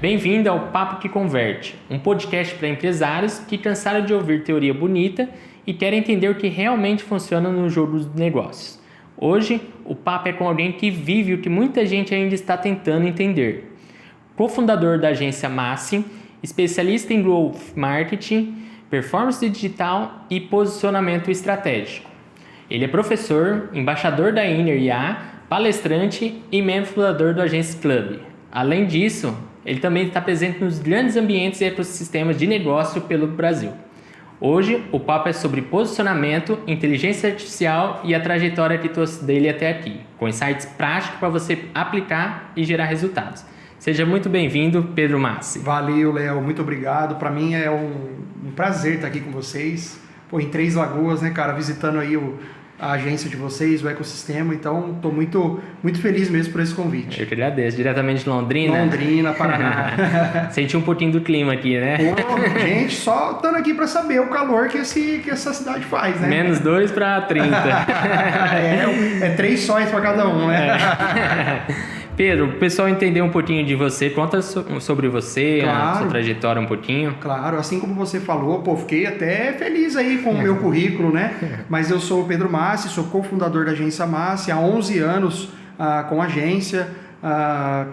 Bem-vindo ao Papo que Converte, um podcast para empresários que cansaram de ouvir teoria bonita e querem entender o que realmente funciona no jogo dos negócios. Hoje, o papo é com alguém que vive o que muita gente ainda está tentando entender. Cofundador da agência Massi, especialista em Growth Marketing, Performance Digital e Posicionamento Estratégico. Ele é professor, embaixador da INER/IA, palestrante e membro fundador do Agência Club. Além disso, ele também está presente nos grandes ambientes e ecossistemas de negócio pelo Brasil. Hoje, o papo é sobre posicionamento, inteligência artificial e a trajetória que trouxe dele até aqui, com insights práticos para você aplicar e gerar resultados. Seja muito bem-vindo, Pedro Massi. Valeu, Léo. Muito obrigado. Para mim é um prazer estar aqui com vocês. Em Três Lagoas, né, cara? Visitando aí a agência de vocês, o ecossistema. Então, estou muito feliz mesmo por esse convite. Eu que agradeço. Diretamente de Londrina? Londrina, Paraná. Senti um pouquinho do clima aqui, né? Pô, gente, só estando aqui para saber o calor que essa cidade faz, né? -2 para 30. é 3 sóis para cada um, né? Pedro, o pessoal entender um pouquinho de você, conta sobre você, claro, a sua trajetória um pouquinho. Claro, assim como você falou, fiquei até feliz aí com o meu currículo, né? Mas eu sou o Pedro Massi, sou cofundador da agência Massi, há 11 anos com a agência.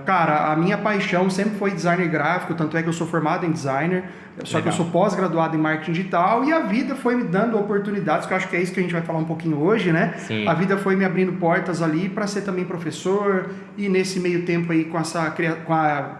Cara, a minha paixão sempre foi designer gráfico, tanto é que eu sou formado em designer, só Legal. Que eu sou pós-graduado em marketing digital e a vida foi me dando oportunidades, que eu acho que é isso que a gente vai falar um pouquinho hoje, né? Sim. A vida foi me abrindo portas ali para ser também professor e nesse meio tempo aí com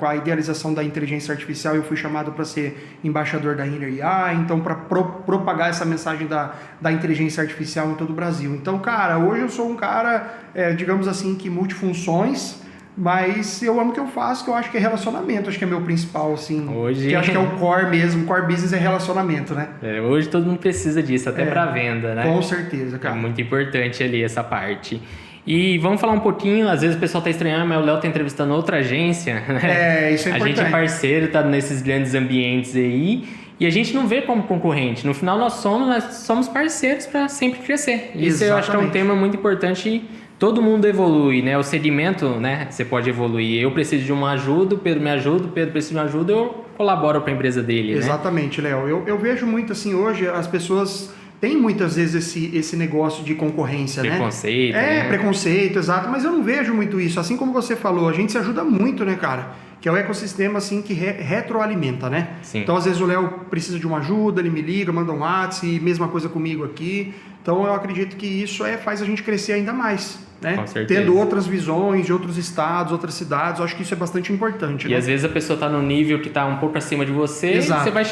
a idealização da inteligência artificial eu fui chamado para ser embaixador da INER/IA, então para propagar essa mensagem da inteligência artificial em todo o Brasil. Então, cara, hoje eu sou um cara, digamos assim, que multifunções. Mas eu amo o que eu faço, que eu acho que é relacionamento, acho que é meu principal, assim. Hoje... Que acho que é o core mesmo, core business é relacionamento, né? Hoje todo mundo precisa disso, até para venda, né? Com certeza, cara. É muito importante ali essa parte. E vamos falar um pouquinho, às vezes o pessoal está estranhando, mas o Léo está entrevistando outra agência, né? Isso é importante. A gente é parceiro, está nesses grandes ambientes aí. E a gente não vê como concorrente. No final nós somos parceiros para sempre crescer. Isso eu acho que é um tema muito importante. Todo mundo evolui, né? O segmento, né? Você pode evoluir. Eu preciso de uma ajuda, o Pedro me ajuda, o Pedro precisa de uma ajuda, eu colaboro para a empresa dele, Exatamente, né? Léo. Eu vejo muito assim, hoje as pessoas têm muitas vezes esse negócio de concorrência, preconceito, né? Preconceito, exato. Mas eu não vejo muito isso. Assim como você falou, a gente se ajuda muito, né, cara? Que é o ecossistema assim que retroalimenta, né? Sim. Então, às vezes o Léo precisa de uma ajuda, ele me liga, manda um WhatsApp, e mesma coisa comigo aqui. Então, eu acredito que isso faz a gente crescer ainda mais, né? Com certeza. Tendo outras visões de outros estados, outras cidades, eu acho que isso é bastante importante, né? E às vezes a pessoa está no nível que está um pouco acima de você,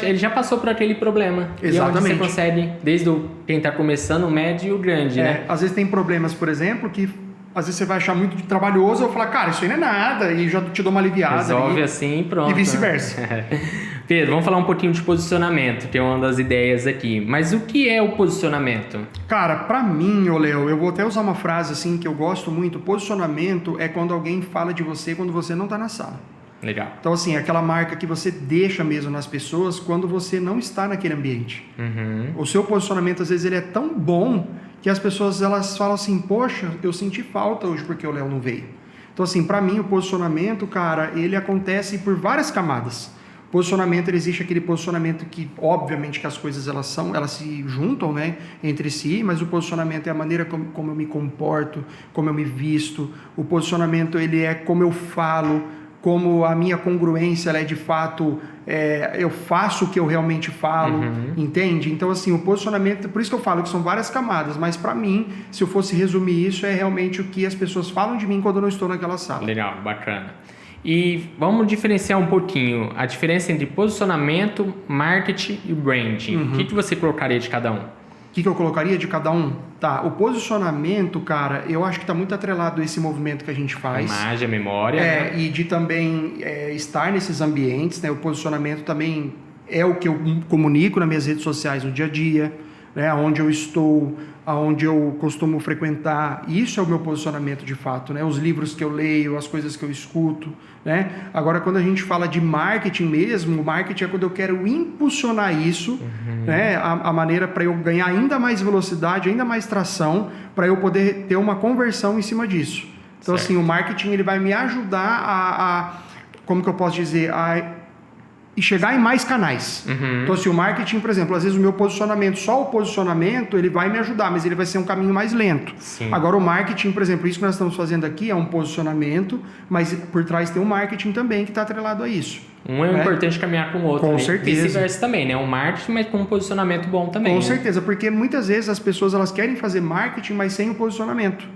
ele já passou por aquele problema. Exatamente. E onde você consegue, desde quem está começando, o médio e o grande, né? Às vezes tem problemas, por exemplo, que às vezes você vai achar muito trabalhoso, eu falar, cara, isso aí não é nada, e já te dou uma aliviada. Resolve ali, assim e pronto. E vice-versa. Pedro, vamos falar um pouquinho de posicionamento, que é uma das ideias aqui. Mas o que é o posicionamento? Cara, pra mim, Léo, eu vou até usar uma frase assim que eu gosto muito. Posicionamento é quando alguém fala de você quando você não tá na sala. Legal. Então, assim, é aquela marca que você deixa mesmo nas pessoas quando você não está naquele ambiente. Uhum. O seu posicionamento, às vezes, ele é tão bom que as pessoas, elas falam assim, poxa, eu senti falta hoje porque o Léo não veio. Então, assim, pra mim, o posicionamento, cara, ele acontece por várias camadas. Posicionamento, existe aquele posicionamento que, obviamente, que as coisas elas se juntam, né, entre si, mas o posicionamento é a maneira como eu me comporto, como eu me visto. O posicionamento, ele é como eu falo, como a minha congruência, ela é de fato, eu faço o que eu realmente falo, entende? Então, assim, o posicionamento, por isso que eu falo que são várias camadas, mas para mim, se eu fosse resumir isso, é realmente o que as pessoas falam de mim quando eu não estou naquela sala. Legal, bacana. E vamos diferenciar um pouquinho a diferença entre posicionamento, marketing e branding. O que você colocaria de cada um? O que eu colocaria de cada um? Tá, o posicionamento, cara, eu acho que está muito atrelado a esse movimento que a gente faz. A imagem, a memória. Né? E de também estar nesses ambientes, né? O posicionamento também é o que eu comunico nas minhas redes sociais no dia a dia, né? Onde eu estou, aonde eu costumo frequentar. Isso é o meu posicionamento de fato, né? Os livros que eu leio, as coisas que eu escuto, né? Agora, quando a gente fala de marketing mesmo, o marketing é quando eu quero impulsionar isso, né? A maneira para eu ganhar ainda mais velocidade, ainda mais tração, para eu poder ter uma conversão em cima disso. Então, assim, o marketing ele vai me ajudar a como que eu posso dizer, e chegar em mais canais. Então, assim, o marketing, por exemplo, às vezes o meu posicionamento, só o posicionamento, ele vai me ajudar, mas ele vai ser um caminho mais lento. Sim. Agora, o marketing, por exemplo, isso que nós estamos fazendo aqui é um posicionamento, mas por trás tem um marketing também que está atrelado a isso. Um é importante caminhar com o outro. Com né? certeza. Vice-versa também, né? Um marketing, mas com um posicionamento bom também. Com certeza, porque muitas vezes as pessoas elas querem fazer marketing, mas sem o posicionamento.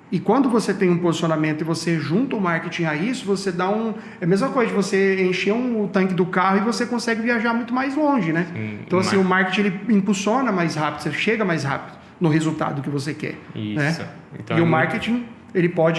E quando você tem um posicionamento e você junta o marketing a isso, você dá É a mesma coisa de você encher o tanque do carro e você consegue viajar muito mais longe, né? Sim, então, assim, o marketing ele impulsiona mais rápido, você chega mais rápido no resultado que você quer. Isso. Né? Então, e o marketing,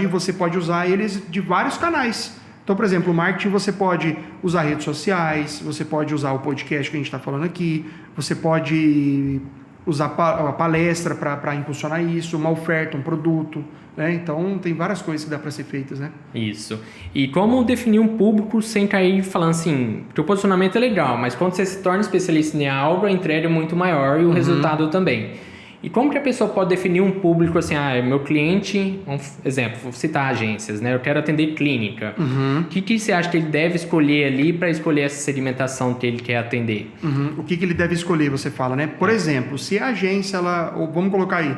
você pode usar eles de vários canais. Então, por exemplo, o marketing você pode usar redes sociais, você pode usar o podcast que a gente está falando aqui, você pode usar a palestra para impulsionar isso, uma oferta, um produto, né? Então tem várias coisas que dá para ser feitas, né? Isso. E como definir um público sem cair falando assim, teu posicionamento é legal, mas quando você se torna especialista em algo, a entrega é muito maior e o resultado também. E como que a pessoa pode definir um público assim, meu cliente, exemplo, vou citar agências, né? Eu quero atender clínica. O que você acha que ele deve escolher ali para escolher essa segmentação que ele quer atender? O que ele deve escolher, você fala, né? Por exemplo, se a agência, vamos colocar aí,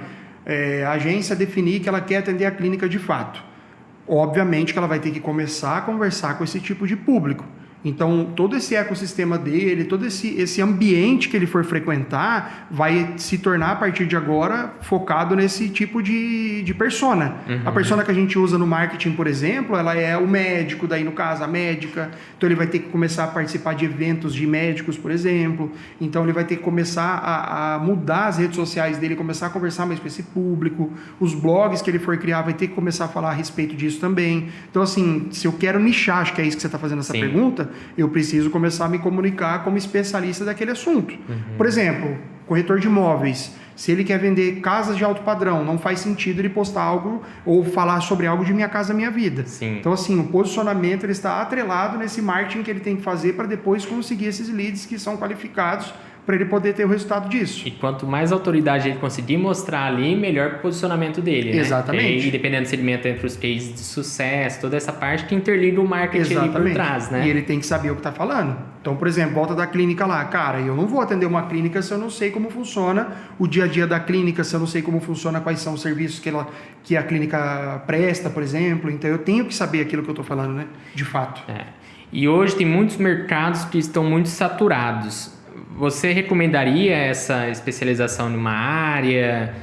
a agência definir que ela quer atender a clínica de fato. Obviamente que ela vai ter que começar a conversar com esse tipo de público. Então, todo esse ecossistema dele, todo esse ambiente que ele for frequentar, vai se tornar, a partir de agora, focado nesse tipo de persona. A persona que a gente usa no marketing, por exemplo, ela é o médico, daí no caso, a médica. Então, ele vai ter que começar a participar de eventos de médicos, por exemplo. Então, ele vai ter que começar a mudar as redes sociais dele, começar a conversar mais com esse público. Os blogs que ele for criar, vai ter que começar a falar a respeito disso também. Então, assim, se eu quero nichar, acho que é isso que você está fazendo essa pergunta, eu preciso começar a me comunicar como especialista daquele assunto. Por exemplo, corretor de imóveis. Se ele quer vender casas de alto padrão, não faz sentido ele postar algo ou falar sobre algo de Minha Casa Minha Vida. Sim. Então, assim, o posicionamento ele está atrelado nesse marketing que ele tem que fazer para depois conseguir esses leads que são qualificados para ele poder ter o resultado disso. E quanto mais autoridade ele conseguir mostrar ali, melhor o posicionamento dele, né? Exatamente. E dependendo do segmento entre os cases de sucesso, toda essa parte que interliga o marketing ali por trás, né? E ele tem que saber o que está falando. Então, por exemplo, volta da clínica lá. Cara, eu não vou atender uma clínica se eu não sei como funciona o dia a dia da clínica, se eu não sei como funciona, quais são os serviços que a clínica presta, por exemplo. Então, eu tenho que saber aquilo que eu estou falando, né? De fato. E hoje tem muitos mercados que estão muito saturados. Você recomendaria essa especialização numa área?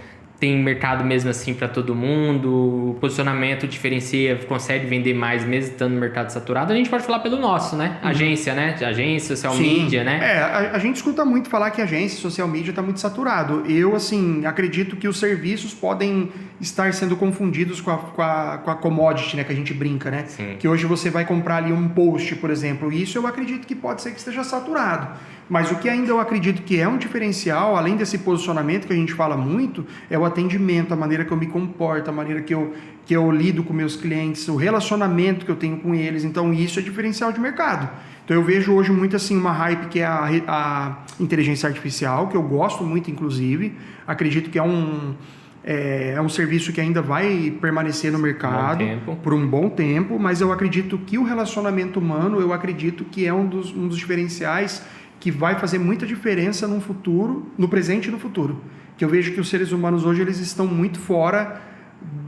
Tem mercado mesmo assim para todo mundo? O posicionamento diferencia, consegue vender mais mesmo estando no mercado saturado? A gente pode falar pelo nosso, né? Agência, né? Agência, social media, né? A gente escuta muito falar que agência, social media está muito saturado. Eu, assim, acredito que os serviços podem estar sendo confundidos com a commodity, né? Que a gente brinca, né? Sim. Que hoje você vai comprar ali um post, por exemplo. Isso eu acredito que pode ser que esteja saturado. Mas o que ainda eu acredito que é um diferencial, além desse posicionamento que a gente fala muito, é o atendimento, a maneira que eu me comporto, a maneira que eu lido com meus clientes, o relacionamento que eu tenho com eles. Então, isso é diferencial de mercado. Então, eu vejo hoje muito assim uma hype que é a inteligência artificial, que eu gosto muito, inclusive. Acredito que é um serviço que ainda vai permanecer no mercado por um bom tempo, mas eu acredito que o relacionamento humano, eu acredito que é um dos diferenciais que vai fazer muita diferença no futuro, no presente e no futuro. Que eu vejo que os seres humanos hoje eles estão muito fora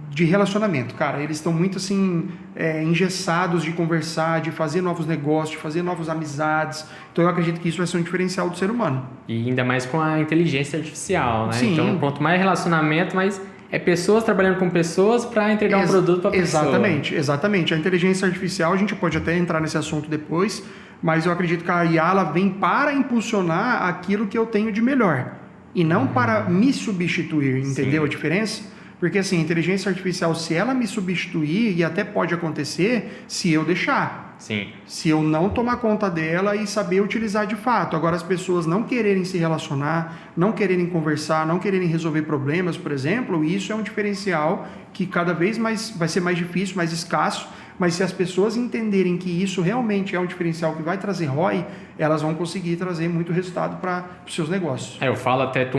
de relacionamento, cara. Eles estão muito assim engessados de conversar, de fazer novos negócios, de fazer novas amizades. Então eu acredito que isso vai ser um diferencial do ser humano. E ainda mais com a inteligência artificial, né? Sim. Então, quanto mais relacionamento, mais é pessoas trabalhando com pessoas para entregar um produto para a pessoa. Exatamente. A inteligência artificial, a gente pode até entrar nesse assunto depois, mas eu acredito que a IA ela vem para impulsionar aquilo que eu tenho de melhor e não para me substituir, entendeu a diferença? Porque assim, a inteligência artificial, se ela me substituir, e até pode acontecer se eu deixar. Sim. Se eu não tomar conta dela e saber utilizar de fato. Agora, as pessoas não quererem se relacionar, não quererem conversar, não quererem resolver problemas, por exemplo, isso é um diferencial que cada vez mais vai ser mais difícil, mais escasso. Mas se as pessoas entenderem que isso realmente é um diferencial que vai trazer ROI, elas vão conseguir trazer muito resultado para os seus negócios. Eu falo até,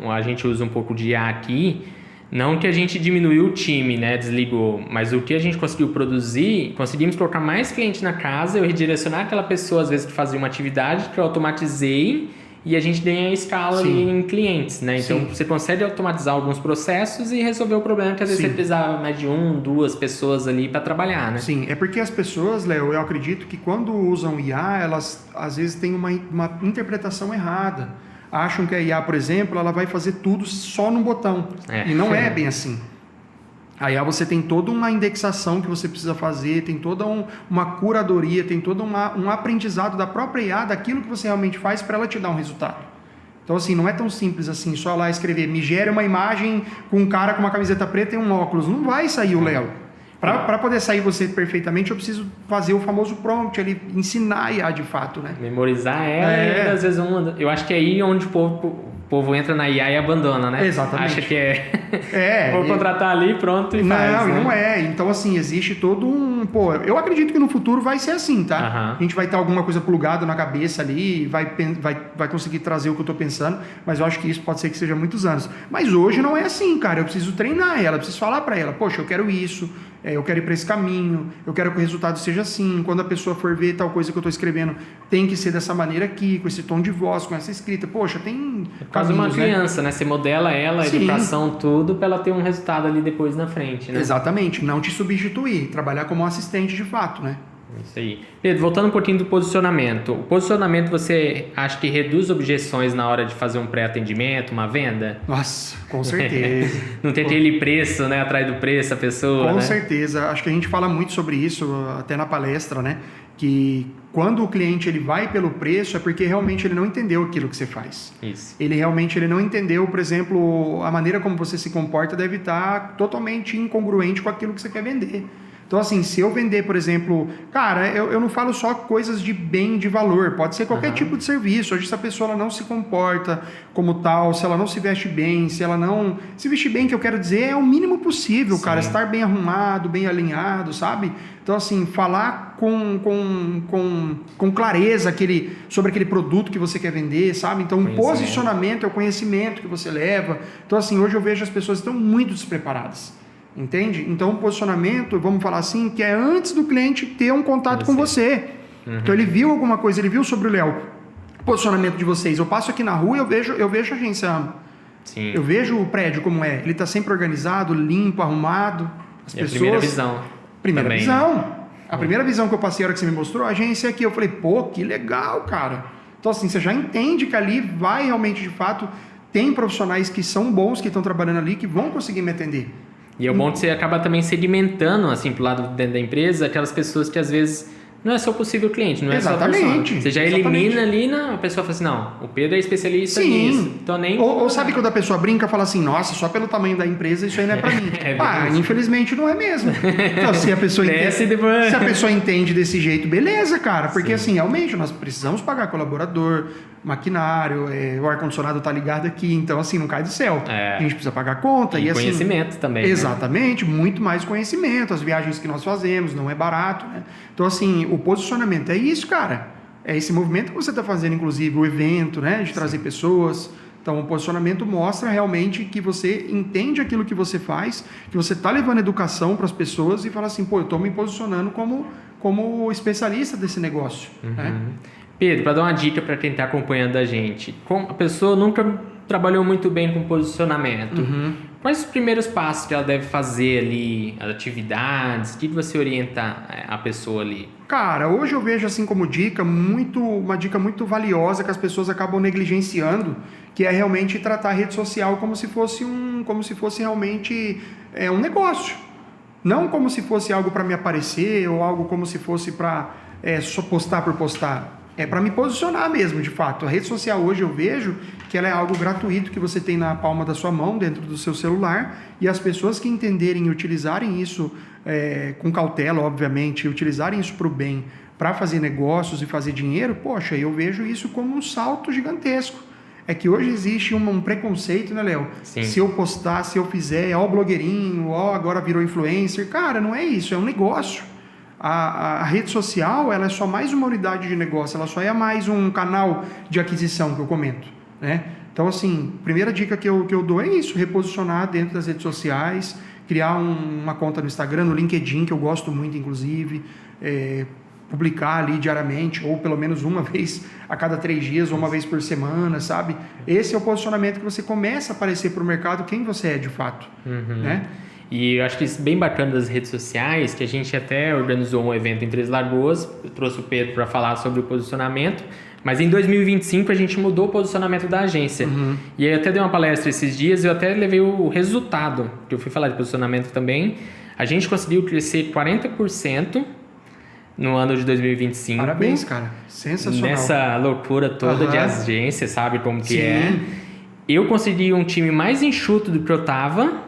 a gente usa um pouco de IA aqui, Não que a gente diminuiu o time, né, desligou, mas o que a gente conseguiu produzir, conseguimos colocar mais cliente na casa, eu redirecionar aquela pessoa, às vezes, que fazia uma atividade, que eu automatizei e a gente ganha escala ali em clientes, né? Então, você consegue automatizar alguns processos e resolver o problema que às vezes você precisava mais de 1, 2 pessoas ali para trabalhar, né? Sim, é porque as pessoas, Léo, eu acredito que quando usam IA, elas às vezes têm uma interpretação errada. Acham que a IA, por exemplo, ela vai fazer tudo só num botão. E não é bem assim. A IA você tem toda uma indexação que você precisa fazer, tem toda uma curadoria, tem todo um aprendizado da própria IA, daquilo que você realmente faz para ela te dar um resultado. Então, assim, não é tão simples assim, só lá escrever, me gere uma imagem com um cara com uma camiseta preta e um óculos. Não vai sair o Léo. Para poder sair você perfeitamente, eu preciso fazer o famoso prompt, ali, ensinar a IA de fato, né? Memorizar ela e às vezes eu acho que é aí onde o povo entra na IA e abandona, né? Exatamente. Acha que vou contratar ali, pronto, e faz. Não, né? não é. Então, assim, existe todo um... Pô, eu acredito que no futuro vai ser assim, tá? A gente vai ter alguma coisa plugada na cabeça ali, vai conseguir trazer o que eu tô pensando, mas eu acho que isso pode ser que seja muitos anos. Mas hoje não é assim, cara. Eu preciso treinar ela, eu preciso falar para ela, poxa, eu quero isso, eu quero ir para esse caminho, eu quero que o resultado seja assim, quando a pessoa for ver tal coisa que eu estou escrevendo, tem que ser dessa maneira aqui, com esse tom de voz, com essa escrita. Poxa, tem quase uma criança, né? Você modela ela, a educação, tudo, para ela ter um resultado ali depois na frente, né? Exatamente, não te substituir, trabalhar como assistente de fato, né? Isso aí. Pedro, voltando um pouquinho do posicionamento. O posicionamento, você acha que reduz objeções na hora de fazer um pré-atendimento, uma venda? Nossa, com certeza. Não tem aquele preço, né? Atrás do preço, a pessoa, Com certeza. Acho que a gente fala muito sobre isso até na palestra, né? Que quando o cliente ele vai pelo preço é porque realmente ele não entendeu aquilo que você faz. Isso. Ele não entendeu, por exemplo, a maneira como você se comporta deve estar totalmente incongruente com aquilo que você quer vender. Então, assim, se eu vender, por exemplo... Cara, eu não falo só coisas de bem, de valor. Pode ser qualquer tipo de serviço. Hoje, se a pessoa ela não se comporta como tal, se ela não se veste bem, se ela não... Se vestir bem, que eu quero dizer, é o mínimo possível, Sim. cara. Estar bem arrumado, bem alinhado, sabe? Então, assim, falar com clareza sobre aquele produto que você quer vender, sabe? Então, o posicionamento é o conhecimento que você leva. Então, assim, hoje eu vejo as pessoas estão muito despreparadas. Entende? Então, o posicionamento, vamos falar assim, que é antes do cliente ter um contato com você. Então, ele viu alguma coisa, ele viu sobre o Léo. Posicionamento de vocês. Eu passo aqui na rua e eu vejo a agência. Sim. Eu vejo o prédio como é. Ele está sempre organizado, limpo, arrumado. As pessoas... a primeira visão. Primeira visão. A primeira visão que eu passei, a hora que você me mostrou, a agência aqui. Eu falei, pô, que legal, cara. Então, assim, você já entende que ali vai realmente, de fato, tem profissionais que são bons, que estão trabalhando ali, que vão conseguir me atender. E é bom que você acaba também sedimentando, assim, pro lado dentro da empresa, aquelas pessoas que às vezes não é seu possível cliente, não é só persona. Você já elimina ali, a pessoa fala assim, não, o Pedro é especialista nisso. Então nem... ou sabe quando a pessoa brinca e fala assim, nossa, só pelo tamanho da empresa isso aí não é pra mim. Infelizmente não é mesmo. Então, se a pessoa entende desse jeito, beleza, cara. Porque assim, realmente nós precisamos pagar colaborador, maquinário, o ar-condicionado tá ligado aqui, então assim, não cai do céu. A gente precisa pagar conta. E conhecimento assim, também. Exatamente, muito mais conhecimento. As viagens que nós fazemos, não é barato, né? Então assim, o posicionamento é isso, cara. É esse movimento que você está fazendo, inclusive, o evento, né? De trazer pessoas. Então, o posicionamento mostra realmente que você entende aquilo que você faz, que você está levando educação para as pessoas e fala assim, pô, eu estou me posicionando como especialista desse negócio, né? Pedro, para dar uma dica para quem está acompanhando a gente, a pessoa nunca trabalhou muito bem com posicionamento. Quais os primeiros passos que ela deve fazer ali, as atividades, o que você orienta a pessoa ali? Cara, hoje eu vejo assim como uma dica muito valiosa que as pessoas acabam negligenciando, que é realmente tratar a rede social como se fosse realmente um negócio. Não como se fosse algo para me aparecer ou algo como se fosse para só postar por postar. É para me posicionar mesmo, de fato. A rede social hoje eu vejo que ela é algo gratuito que você tem na palma da sua mão, dentro do seu celular, e as pessoas que entenderem e utilizarem isso com cautela, obviamente, e utilizarem isso para o bem, para fazer negócios e fazer dinheiro, poxa, eu vejo isso como um salto gigantesco. É que hoje existe um preconceito, né, Léo? Se eu postar, se eu fizer, ó o blogueirinho, ó agora virou influencer. Cara, não é isso, é um negócio. A rede social, ela é só mais uma unidade de negócio, ela só é mais um canal de aquisição que eu comento, né? Então, assim, primeira dica que eu dou é isso, reposicionar dentro das redes sociais, criar uma conta no Instagram, no LinkedIn, que eu gosto muito, inclusive, publicar ali diariamente, ou pelo menos uma vez a cada 3 dias, ou uma vez por semana, sabe? Esse é o posicionamento que você começa a aparecer para o mercado quem você é de fato, né? E eu acho que isso é bem bacana das redes sociais, que a gente até organizou um evento em Três Lagoas, eu trouxe o Pedro para falar sobre o posicionamento, mas em 2025 a gente mudou o posicionamento da agência. E aí eu até dei uma palestra esses dias e eu até levei o resultado, que eu fui falar de posicionamento também. A gente conseguiu crescer 40% no ano de 2025. Parabéns, cara. Sensacional. Nessa loucura toda de agência, sabe como que é. Eu consegui um time mais enxuto do que eu tava,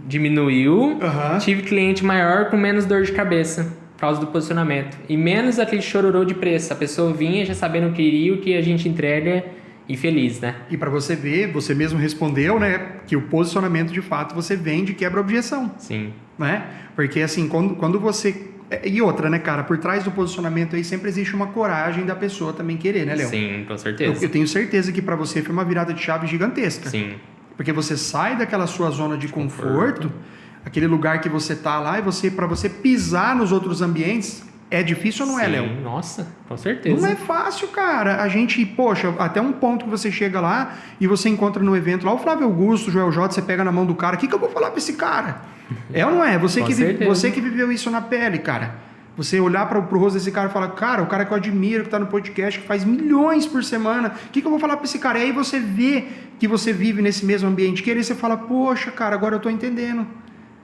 diminuiu, tive cliente maior com menos dor de cabeça por causa do posicionamento. E menos aquele chororô de preço. A pessoa vinha já sabendo o que iria, o que a gente entrega e feliz, né? E para você ver, você mesmo respondeu, né? Que o posicionamento, de fato, você vende e quebra a objeção. Sim. Né? Porque, assim, quando você... E outra, né, cara? Por trás do posicionamento aí sempre existe uma coragem da pessoa também querer, né, Léo? Sim, com certeza. Eu tenho certeza que para você foi uma virada de chave gigantesca. Sim. Porque você sai daquela sua zona de conforto, aquele lugar que você tá lá, e para você pisar nos outros ambientes, é difícil ou não é, Léo? Nossa, com certeza. Não é fácil, cara. A gente, poxa, até um ponto que você chega lá e você encontra no evento lá o Flávio Augusto, o Joel J, você pega na mão do cara, o que eu vou falar pra esse cara? É ou não é? Você que viveu isso na pele, cara. Você olhar para o rosto desse cara e falar, cara, o cara que eu admiro, que tá no podcast, que faz milhões por semana, o que eu vou falar para esse cara? E aí você vê que você vive nesse mesmo ambiente, que aí você fala, poxa, cara, agora eu tô entendendo.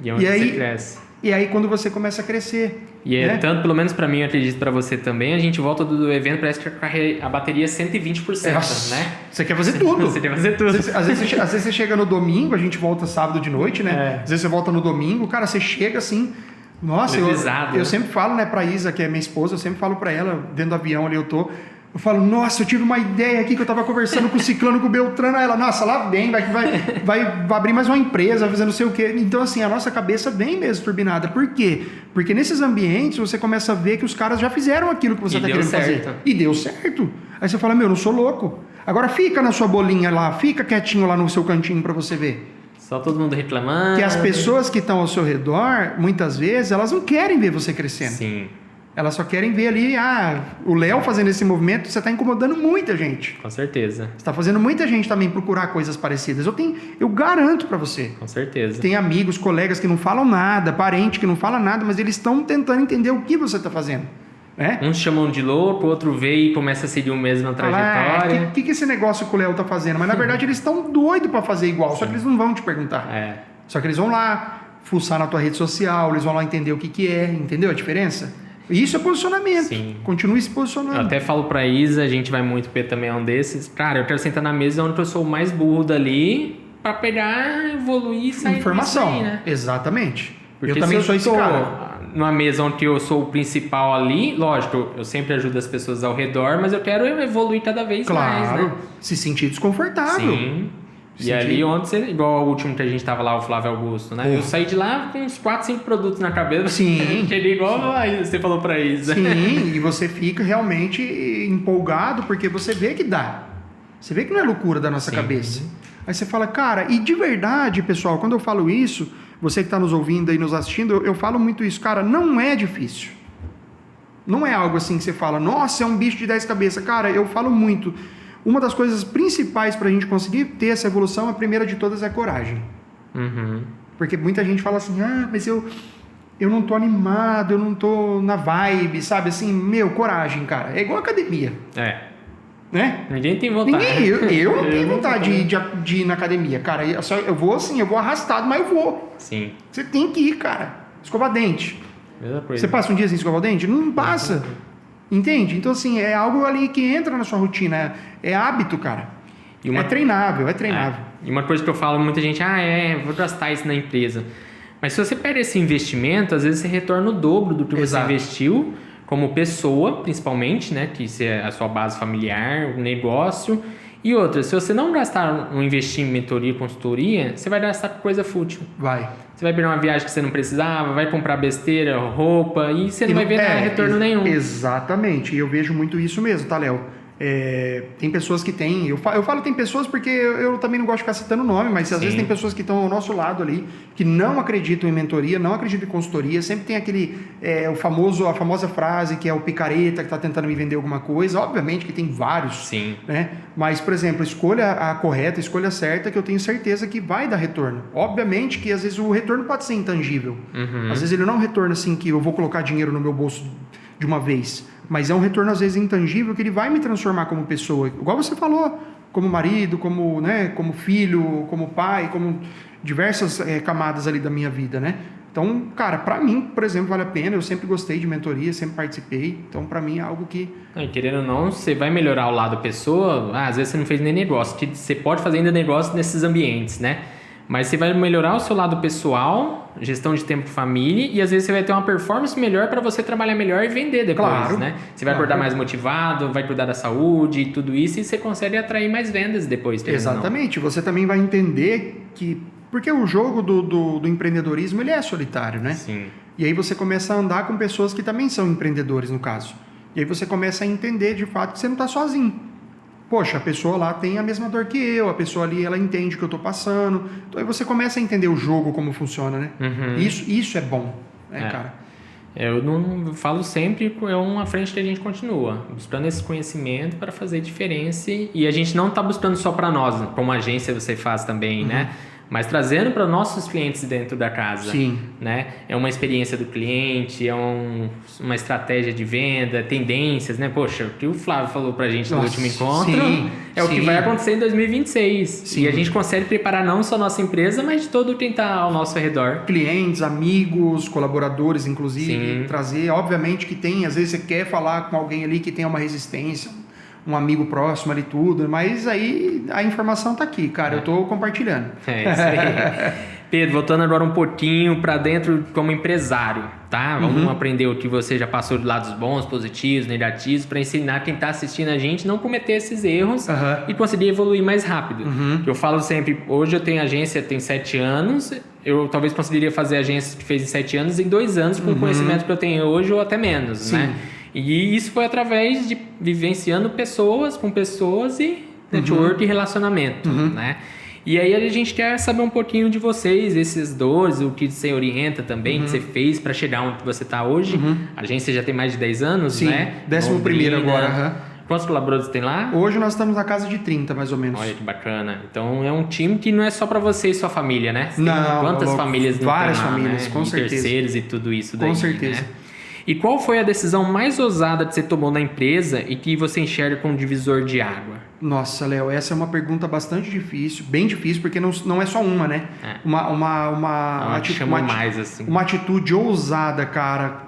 E onde você cresce. E aí quando você começa a crescer. E é tanto, pelo menos para mim, eu acredito para você também, a gente volta do evento, parece que a bateria é 120%, né? Você quer fazer tudo. Você quer fazer tudo. Às vezes você chega no domingo, a gente volta sábado de noite, né? Às vezes você volta no domingo, cara, você chega assim... Nossa, eu sempre falo, né, pra Isa, que é minha esposa, eu sempre falo pra ela, dentro do avião ali eu falo, nossa, eu tive uma ideia aqui que eu tava conversando com o Ciclano, com o Beltrano, aí ela, nossa, lá vem, vai abrir mais uma empresa, vai fazer não sei o quê. Então, assim, a nossa cabeça vem mesmo turbinada. Por quê? Porque nesses ambientes você começa a ver que os caras já fizeram aquilo que você tá querendo fazer. E deu certo. Aí você fala, eu não sou louco. Agora fica na sua bolinha lá, fica quietinho lá no seu cantinho pra você ver. Só todo mundo reclamando. Que as pessoas que estão ao seu redor, muitas vezes, elas não querem ver você crescendo. Sim. Elas só querem ver ali, o Léo fazendo esse movimento, você está incomodando muita gente. Com certeza. Você está fazendo muita gente também procurar coisas parecidas. Eu garanto para você. Com certeza. Tem amigos, colegas que não falam nada, parente que não fala nada, mas eles estão tentando entender o que você está fazendo. Né? Uns chamam de louco, outro vê e começa a seguir a mesma trajetória. O que esse negócio que o Léo tá fazendo? Mas na verdade eles estão doidos para fazer igual, só que eles não vão te perguntar. Só que eles vão lá fuçar na tua rede social, eles vão lá entender o que é, entendeu a diferença? Isso é posicionamento. Sim. Continue se posicionando. Eu até falo pra Isa, a gente vai muito, P também é um desses. Cara, eu quero sentar na mesa onde eu sou o mais burro dali pra pegar, evoluir e sair informação. Aí, né? Exatamente. Porque eu também sou esse cara. Numa mesa onde eu sou o principal ali, lógico, eu sempre ajudo as pessoas ao redor, mas eu quero evoluir cada vez mais, né? Se sentir desconfortável. Sim. E ali onde você, igual o último que a gente tava lá, o Flávio Augusto, né? Eu saí de lá com uns 4, 5 produtos na cabeça. Sim. Cheguei igual você falou pra Isa. Sim, e você fica realmente empolgado porque você vê que dá. Você vê que não é loucura da nossa cabeça. Aí você fala, cara, e de verdade, pessoal, quando eu falo isso, você que está nos ouvindo e nos assistindo, eu falo muito isso, cara, não é difícil. Não é algo assim que você fala, nossa, é um bicho de 10 cabeças. Cara, eu falo muito. Uma das coisas principais para a gente conseguir ter essa evolução, a primeira de todas é a coragem. Porque muita gente fala assim, mas eu não tô animado, eu não tô na vibe, sabe? Assim, coragem, cara. É igual academia. Né? Ninguém tem vontade. Eu não tenho vontade de ir na academia, cara. Eu vou assim, eu vou arrastado, mas eu vou. Sim. Você tem que ir, cara. Escovar dente. Mesma coisa. Você passa um dia sem escovar o dente? Não passa. Entende? Então, assim, é algo ali que entra na sua rotina. É hábito, cara. É treinável. E uma coisa que eu falo, muita gente, vou gastar isso na empresa. Mas se você pega esse investimento, às vezes você retorna o dobro do que você investiu, como pessoa, principalmente, né? Que isso é a sua base familiar, o negócio. E outra, se você não gastar um investir em mentoria, consultoria, você vai gastar com coisa fútil. Você vai pegar uma viagem que você não precisava, vai comprar besteira, roupa, e você não vai ver retorno nenhum. Exatamente. E eu vejo muito isso mesmo, tá, Léo? Tem pessoas que têm... Eu falo tem pessoas porque eu também não gosto de ficar citando nome, mas às vezes tem pessoas que estão ao nosso lado ali, que não acreditam em mentoria, não acreditam em consultoria. Sempre tem aquele... a famosa frase que é o picareta que está tentando me vender alguma coisa. Obviamente que tem vários. Sim. Né? Mas, por exemplo, escolha a correta, escolha a certa, que eu tenho certeza que vai dar retorno. Obviamente que às vezes o retorno pode ser intangível. Às vezes ele não é um retorno assim que eu vou colocar dinheiro no meu bolso de uma vez, mas é um retorno às vezes intangível que ele vai me transformar como pessoa, igual você falou, como marido, como, né, como filho, como pai, como diversas camadas ali da minha vida, né? Então, cara, pra mim, por exemplo, vale a pena. Eu sempre gostei de mentoria, sempre participei. Então, pra mim é algo que... Querendo ou não, você vai melhorar o lado pessoa. Às vezes você não fez nem negócio. Você pode fazer ainda negócio nesses ambientes, né? Mas você vai melhorar o seu lado pessoal, gestão de tempo de família, e às vezes você vai ter uma performance melhor para você trabalhar melhor e vender depois, claro, né? Você vai acordar mais motivado, vai cuidar da saúde e tudo isso, e você consegue atrair mais vendas depois. Exatamente. Você também vai entender que... Porque o jogo do empreendedorismo, ele é solitário, né? Sim. E aí você começa a andar com pessoas que também são empreendedores, no caso. E aí você começa a entender, de fato, que você não está sozinho. Poxa, a pessoa lá tem a mesma dor que eu, a pessoa ali, ela entende o que eu estou passando. Então aí você começa a entender o jogo, como funciona, né? Isso é bom, né, cara? Eu não falo sempre, é uma frente que a gente continua, buscando esse conhecimento para fazer diferença. E a gente não está buscando só para nós, como agência você faz também, né? Mas trazendo para nossos clientes dentro da casa. Sim. Né? É uma experiência do cliente, é uma estratégia de venda, tendências, né? Poxa, o que o Flávio falou para a gente no último encontro o que vai acontecer em 2026. Sim. E a gente consegue preparar não só a nossa empresa, mas de todo quem está ao nosso redor. Clientes, amigos, colaboradores, inclusive. Trazer, obviamente que tem, às vezes você quer falar com alguém ali que tem uma resistência, um amigo próximo ali, tudo, mas aí a informação tá aqui, cara, eu tô compartilhando. É isso aí. Pedro, voltando agora um pouquinho para dentro como empresário, tá? Vamos aprender o que você já passou de lados bons, positivos, negativos, para ensinar quem tá assistindo a gente não cometer esses erros e conseguir evoluir mais rápido. Eu falo sempre, hoje eu tenho agência, tem 7 anos, eu talvez conseguiria fazer agência que fez em 7 anos em 2 anos com o conhecimento que eu tenho hoje ou até menos, né? E isso foi através de vivenciando pessoas com pessoas e network e relacionamento, né? E aí a gente quer saber um pouquinho de vocês, esses dores, o que você orienta também, que você fez para chegar onde você está hoje. A agência já tem mais de 10 anos, né? 11º agora. Quantos colaboradores tem lá? Hoje nós estamos na casa de 30, mais ou menos. Olha que bacana. Então é um time que não é só para você e sua família, né? Não, quantas famílias não várias tem lá, famílias, né? com certeza. Terceiros e tudo isso daí, com certeza. Né? E qual foi a decisão mais ousada que você tomou na empresa e que você enxerga como divisor de água? Nossa, Léo, essa é uma pergunta bastante difícil, bem difícil, porque não é só uma, né? Uma atitude ousada, cara.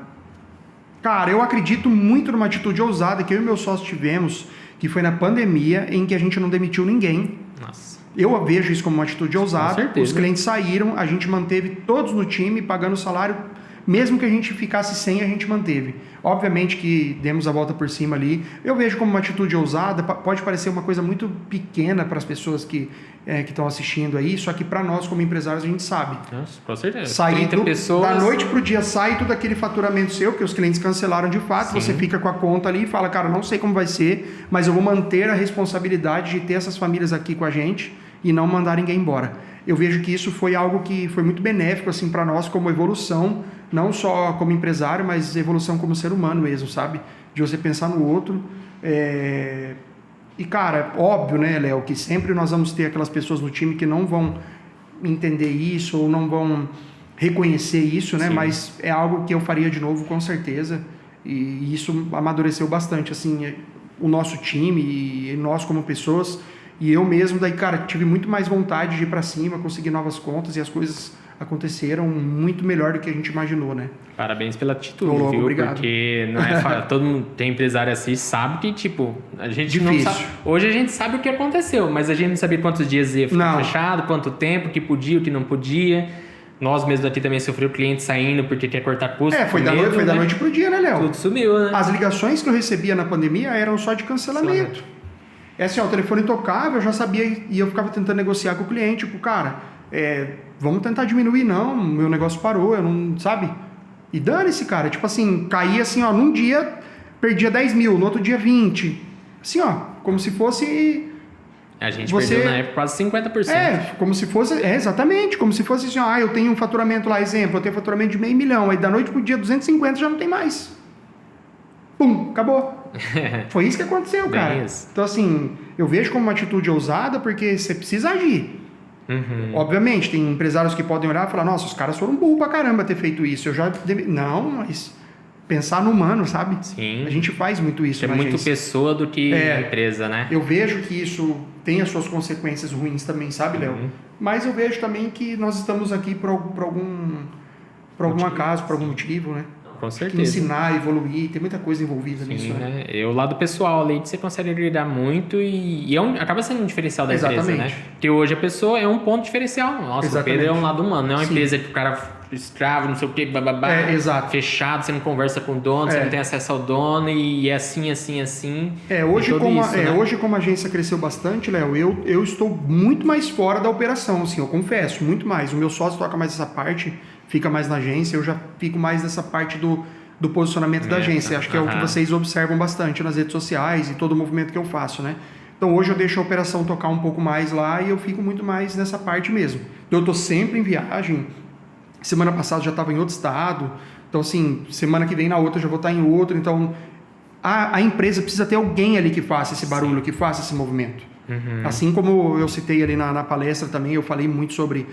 Cara, eu acredito muito numa atitude ousada que eu e meu sócio tivemos, que foi na pandemia, em que a gente não demitiu ninguém. Nossa. Eu vejo isso como uma atitude ousada. Com certeza. Os clientes saíram, a gente manteve todos no time, pagando salário. Mesmo que a gente ficasse sem, a gente manteve. Obviamente que demos a volta por cima ali. Eu vejo como uma atitude ousada, pode parecer uma coisa muito pequena para as pessoas que estão assistindo aí, só que para nós como empresários a gente sabe. Nossa, com certeza. Sair 30 pessoas... Da noite pro dia sai todo aquele faturamento seu, porque os clientes cancelaram de fato, você fica com a conta ali e fala, cara, não sei como vai ser, mas eu vou manter a responsabilidade de ter essas famílias aqui com a gente e não mandar ninguém embora. Eu vejo que isso foi algo que foi muito benéfico assim, para nós como evolução, não só como empresário, mas evolução como ser humano mesmo, sabe? De você pensar no outro. E, cara, óbvio, né, Léo, que sempre nós vamos ter aquelas pessoas no time que não vão entender isso ou não vão reconhecer isso, né? Mas é algo que eu faria de novo, com certeza. E isso amadureceu bastante, assim, o nosso time e nós como pessoas. E eu mesmo, daí, cara, tive muito mais vontade de ir pra cima, conseguir novas contas e as coisas aconteceram muito melhor do que a gente imaginou, né? Parabéns pela atitude, viu? Obrigado. Porque não é fácil. Todo mundo tem empresário assim, sabe que, tipo, a gente difícil. Não sabe. Hoje a gente sabe o que aconteceu, mas a gente não sabia quantos dias ia ficar fechado, quanto tempo, o que podia, o que não podia. Nós mesmos aqui também sofreu cliente saindo porque quer cortar custo. Foi da noite pro dia, né, Léo? Tudo sumiu, né? As ligações que eu recebia na pandemia eram só de cancelamento. É assim, o telefone tocava, eu já sabia e eu ficava tentando negociar com o cliente, tipo, cara, vamos tentar diminuir, não, meu negócio parou, eu não, sabe? E dane-se, cara, tipo assim, caía assim, num dia, perdia 10 mil, no outro dia 20, assim, ó, como se fosse... A gente perdeu na época quase 50%. Como se fosse... exatamente. Como se fosse assim, ó, eu tenho um faturamento lá, exemplo, eu tenho faturamento de $500 mil, aí da noite pro dia 250 já não tem mais. Pum, acabou. Foi isso que aconteceu, cara. Isso. Então, assim, eu vejo como uma atitude ousada porque você precisa agir. Obviamente, tem empresários que podem olhar e falar, nossa, os caras foram burros pra caramba ter feito isso. Não, mas... Pensar no humano, sabe? Sim. A gente faz muito isso É na muito agência. pessoa do que empresa, né? Eu vejo que isso tem as suas consequências ruins também, sabe, Léo? Mas eu vejo também que nós estamos aqui por algum acaso, por algum motivo, né? Com certeza. Ensinar, evoluir, tem muita coisa envolvida nisso, né? E o lado pessoal ali, você consegue lidar muito e acaba sendo um diferencial da empresa, né? Porque hoje a pessoa é um ponto diferencial. Nossa, o Pedro é um lado humano, não é uma empresa que o cara escravo, não sei o que, bababá, fechado, você não conversa com o dono, você não tem acesso ao dono e é assim. Hoje, como a agência cresceu bastante, Léo, eu estou muito mais fora da operação, assim, eu confesso, muito mais. O meu sócio toca mais essa parte, fica mais na agência, eu já fico mais nessa parte do posicionamento da agência. Acho que é o que vocês observam bastante nas redes sociais e todo o movimento que eu faço, né? Então hoje eu deixo a operação tocar um pouco mais lá e eu fico muito mais nessa parte mesmo. Então eu estou sempre em viagem. Semana passada já estava em outro estado, então assim, semana que vem na outra eu já vou estar em outro, então a empresa precisa ter alguém ali que faça esse barulho, que faça esse movimento. Assim como eu citei ali na palestra também, eu falei muito sobre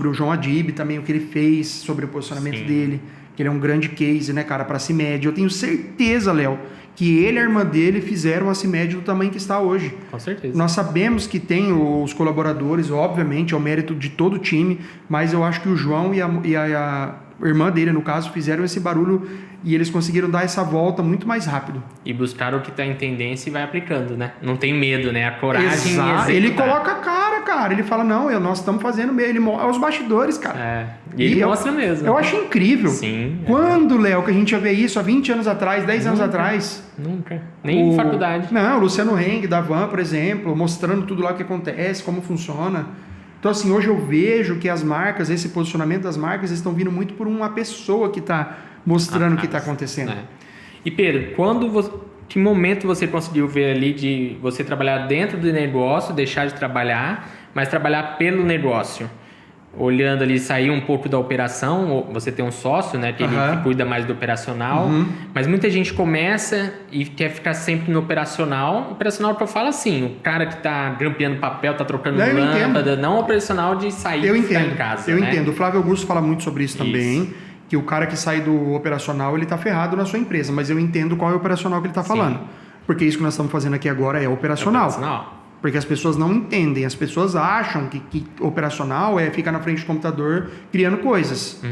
o João Adib também, o que ele fez sobre o posicionamento dele, que ele é um grande case, né, cara, para a CIMED. Eu tenho certeza, Léo, que ele e a irmã dele fizeram a CIMED do tamanho que está hoje. Com certeza. Nós sabemos que tem os colaboradores, obviamente, é o mérito de todo o time, mas eu acho que o João e a irmã dele, no caso, fizeram esse barulho e eles conseguiram dar essa volta muito mais rápido. E buscaram o que está em tendência e vai aplicando, né? Não tem medo, né? A coragem. Exato. Ele coloca a cara. Ele fala, não, nós estamos fazendo mesmo. Ele mostra os bastidores, cara. E ele mostra mesmo. Eu acho incrível. Sim. Quando, Léo, que a gente ia ver isso há 20 anos atrás, 10 anos atrás? Nunca. Nem em faculdade. Não, o Luciano Heng, da Van, por exemplo, mostrando tudo lá o que acontece, como funciona. Então, assim, hoje eu vejo que as marcas, esse posicionamento das marcas, estão vindo muito por uma pessoa que está mostrando o que está acontecendo. E Pedro, que momento você conseguiu ver ali de você trabalhar dentro do negócio, deixar de trabalhar, mas trabalhar pelo negócio? Olhando ali, sair um pouco da operação, você tem um sócio, né, que cuida mais do operacional, mas muita gente começa e quer ficar sempre no operacional. Operacional que eu falo assim, o cara que está grampeando papel, está trocando lâmpada, não operacional de sair e ficar em casa. Eu entendo, o Flávio Augusto fala muito sobre isso também, que o cara que sai do operacional, ele está ferrado na sua empresa, mas eu entendo qual é o operacional que ele está falando, porque isso que nós estamos fazendo aqui agora é operacional. Porque as pessoas não entendem, as pessoas acham que operacional é ficar na frente do computador criando coisas.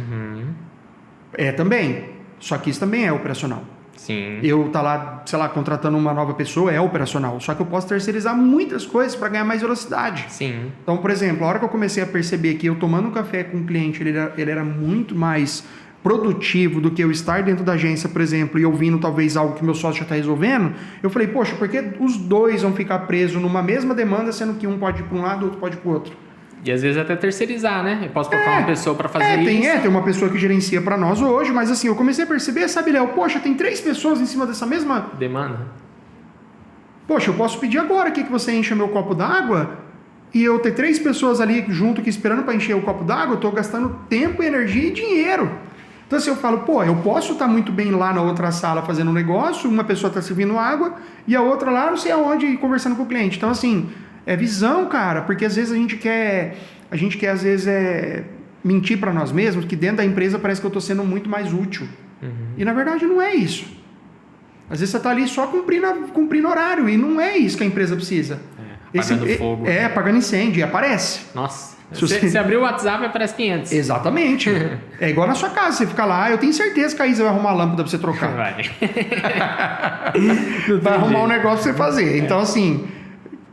É também, só que isso também é operacional. Sim. Eu tá lá, sei lá, contratando uma nova pessoa é operacional, só que eu posso terceirizar muitas coisas para ganhar mais velocidade. Sim. Então, por exemplo, a hora que eu comecei a perceber que eu tomando um café com um cliente, ele era muito mais produtivo do que eu estar dentro da agência, por exemplo, e ouvindo talvez algo que meu sócio já está resolvendo, eu falei, poxa, por que os dois vão ficar presos numa mesma demanda, sendo que um pode ir para um lado, outro pode ir para o outro? E às vezes até terceirizar, né? Eu posso colocar uma pessoa para fazer isso. Tem uma pessoa que gerencia para nós hoje, mas assim, eu comecei a perceber, sabe, Léo, poxa, tem 3 pessoas em cima dessa mesma... demanda. Poxa, eu posso pedir agora aqui que você encha meu copo d'água e eu ter 3 pessoas ali junto aqui esperando para encher o copo d'água, eu estou gastando tempo, energia e dinheiro. Então assim, eu falo, eu posso estar muito bem lá na outra sala fazendo um negócio, uma pessoa está servindo água e a outra lá não sei aonde conversando com o cliente. Então assim, é visão, cara, porque às vezes a gente quer às vezes mentir para nós mesmos que dentro da empresa parece que eu estou sendo muito mais útil. E na verdade não é isso. Às vezes você está ali só cumprindo horário e não é isso que a empresa precisa. Apagando fogo. Apagando incêndio e aparece. Nossa. Você abriu o WhatsApp e aparece 500. Exatamente. É igual na sua casa, você fica lá, eu tenho certeza que a Isa vai arrumar a lâmpada pra você trocar. Vai arrumar um negócio pra você fazer. Então, assim,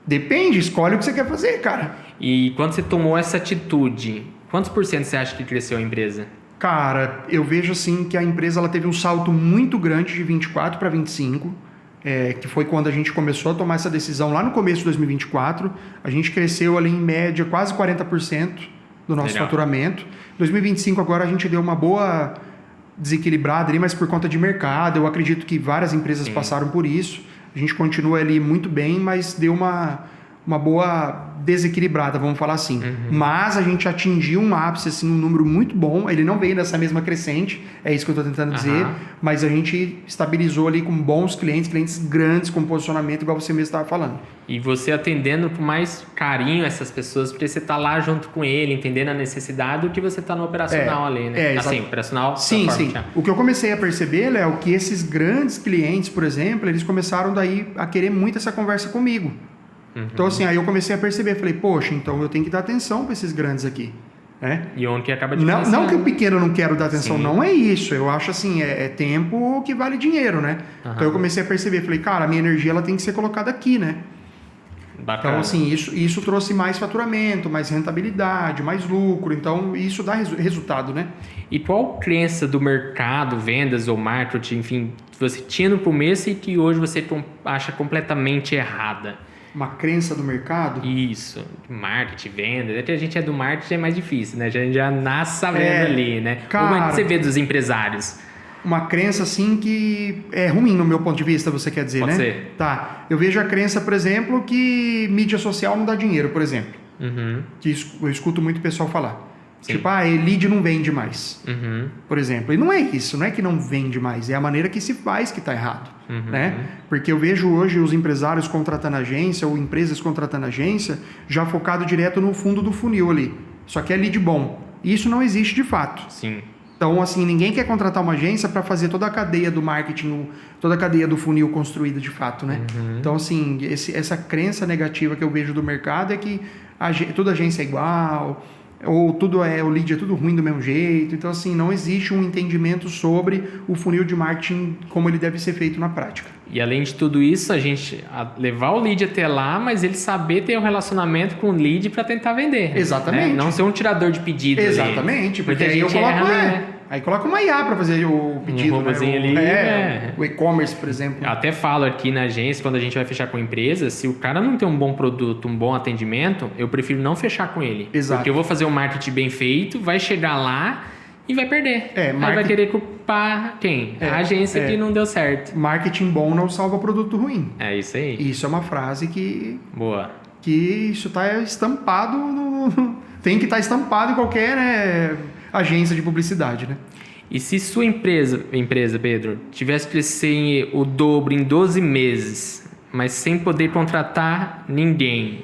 depende, escolhe o que você quer fazer, cara. E quando você tomou essa atitude, quantos por cento você acha que cresceu a empresa? Cara, eu vejo assim que a empresa ela teve um salto muito grande de 24 para 25. Que foi quando a gente começou a tomar essa decisão lá no começo de 2024. A gente cresceu ali em média quase 40% do nosso faturamento. 2025 agora a gente deu uma boa desequilibrada ali, mas por conta de mercado. Eu acredito que várias empresas passaram por isso. A gente continua ali muito bem, mas deu uma boa desequilibrada, vamos falar assim. Mas a gente atingiu um ápice, assim, um número muito bom. Ele não veio nessa mesma crescente, é isso que eu estou tentando dizer, mas a gente estabilizou ali com bons clientes grandes, com posicionamento, igual você mesmo estava falando. E você atendendo com mais carinho essas pessoas, porque você está lá junto com ele, entendendo a necessidade do que você está no operacional ali, né? Assim, operacional. Sim. O que eu comecei a perceber, Léo, que esses grandes clientes, por exemplo, eles começaram daí a querer muito essa conversa comigo. Então, assim, aí eu comecei a perceber, falei, poxa, então eu tenho que dar atenção para esses grandes aqui. Né? E onde que acaba de não que o pequeno eu não quero dar atenção, não é isso. Eu acho assim, é tempo que vale dinheiro, né? Então eu comecei a perceber, falei, cara, a minha energia ela tem que ser colocada aqui, né? Bacana. Então, assim, isso trouxe mais faturamento, mais rentabilidade, mais lucro. Então, isso dá resultado, né? E qual crença do mercado, vendas ou marketing, enfim, que você tinha no começo e que hoje você acha completamente errada? Uma crença do mercado? Isso, marketing, venda. Até a gente é do marketing, é mais difícil, né? A gente já nasce sabendo ali, né? Cara, como é que você vê dos empresários? Uma crença, assim, que é ruim no meu ponto de vista, você quer dizer, Pode né? ser. Tá. Eu vejo a crença, por exemplo, que mídia social não dá dinheiro, por exemplo. Que eu escuto muito o pessoal falar. Sim. Tipo, lead não vende mais, por exemplo. E não é isso, não é que não vende mais, é a maneira que se faz que está errado, né? Porque eu vejo hoje os empresários contratando agência ou empresas contratando agência já focado direto no fundo do funil ali. Só que é lead bom. Isso não existe de fato. Sim. Então, assim, ninguém quer contratar uma agência para fazer toda a cadeia do marketing, toda a cadeia do funil construída de fato, né? Então, assim, essa crença negativa que eu vejo do mercado é que toda agência é igual, ou o lead é tudo ruim do mesmo jeito. Então, assim, não existe um entendimento sobre o funil de marketing como ele deve ser feito na prática. E além de tudo isso, a gente levar o lead até lá, mas ele saber ter um relacionamento com o lead para tentar vender. Exatamente. Né? Não ser um tirador de pedido. Exatamente, ali. porque aí eu coloco aí coloca uma IA para fazer o pedido, o e-commerce, por exemplo. Eu até falo aqui na agência, quando a gente vai fechar com empresa, se o cara não tem um bom produto, um bom atendimento, eu prefiro não fechar com ele. Exato. Porque eu vou fazer um marketing bem feito, vai chegar lá e vai perder. Aí vai querer culpar quem? A agência que não deu certo. Marketing bom não salva produto ruim. É isso aí. Isso é uma frase que... Boa. Que isso está estampado tem que estar estampado em qualquer, né, agência de publicidade, né? E se sua empresa, Pedro, tivesse que crescer o dobro em 12 meses, mas sem poder contratar ninguém,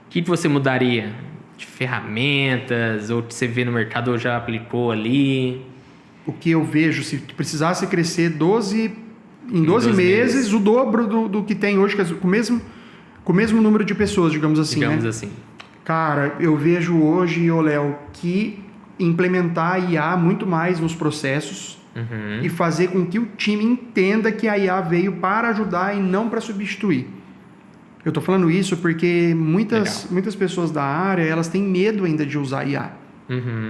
o que você mudaria? De ferramentas, ou que você vê no mercado ou já aplicou ali? O que eu vejo, se precisasse crescer em 12 meses, o dobro do que tem hoje, com o mesmo número de pessoas, digamos assim, Digamos né? assim. Cara, eu vejo hoje, Léo, que implementar a IA muito mais nos processos e fazer com que o time entenda que a IA veio para ajudar e não para substituir. Eu estou falando isso porque muitas pessoas da área, elas têm medo ainda de usar IA.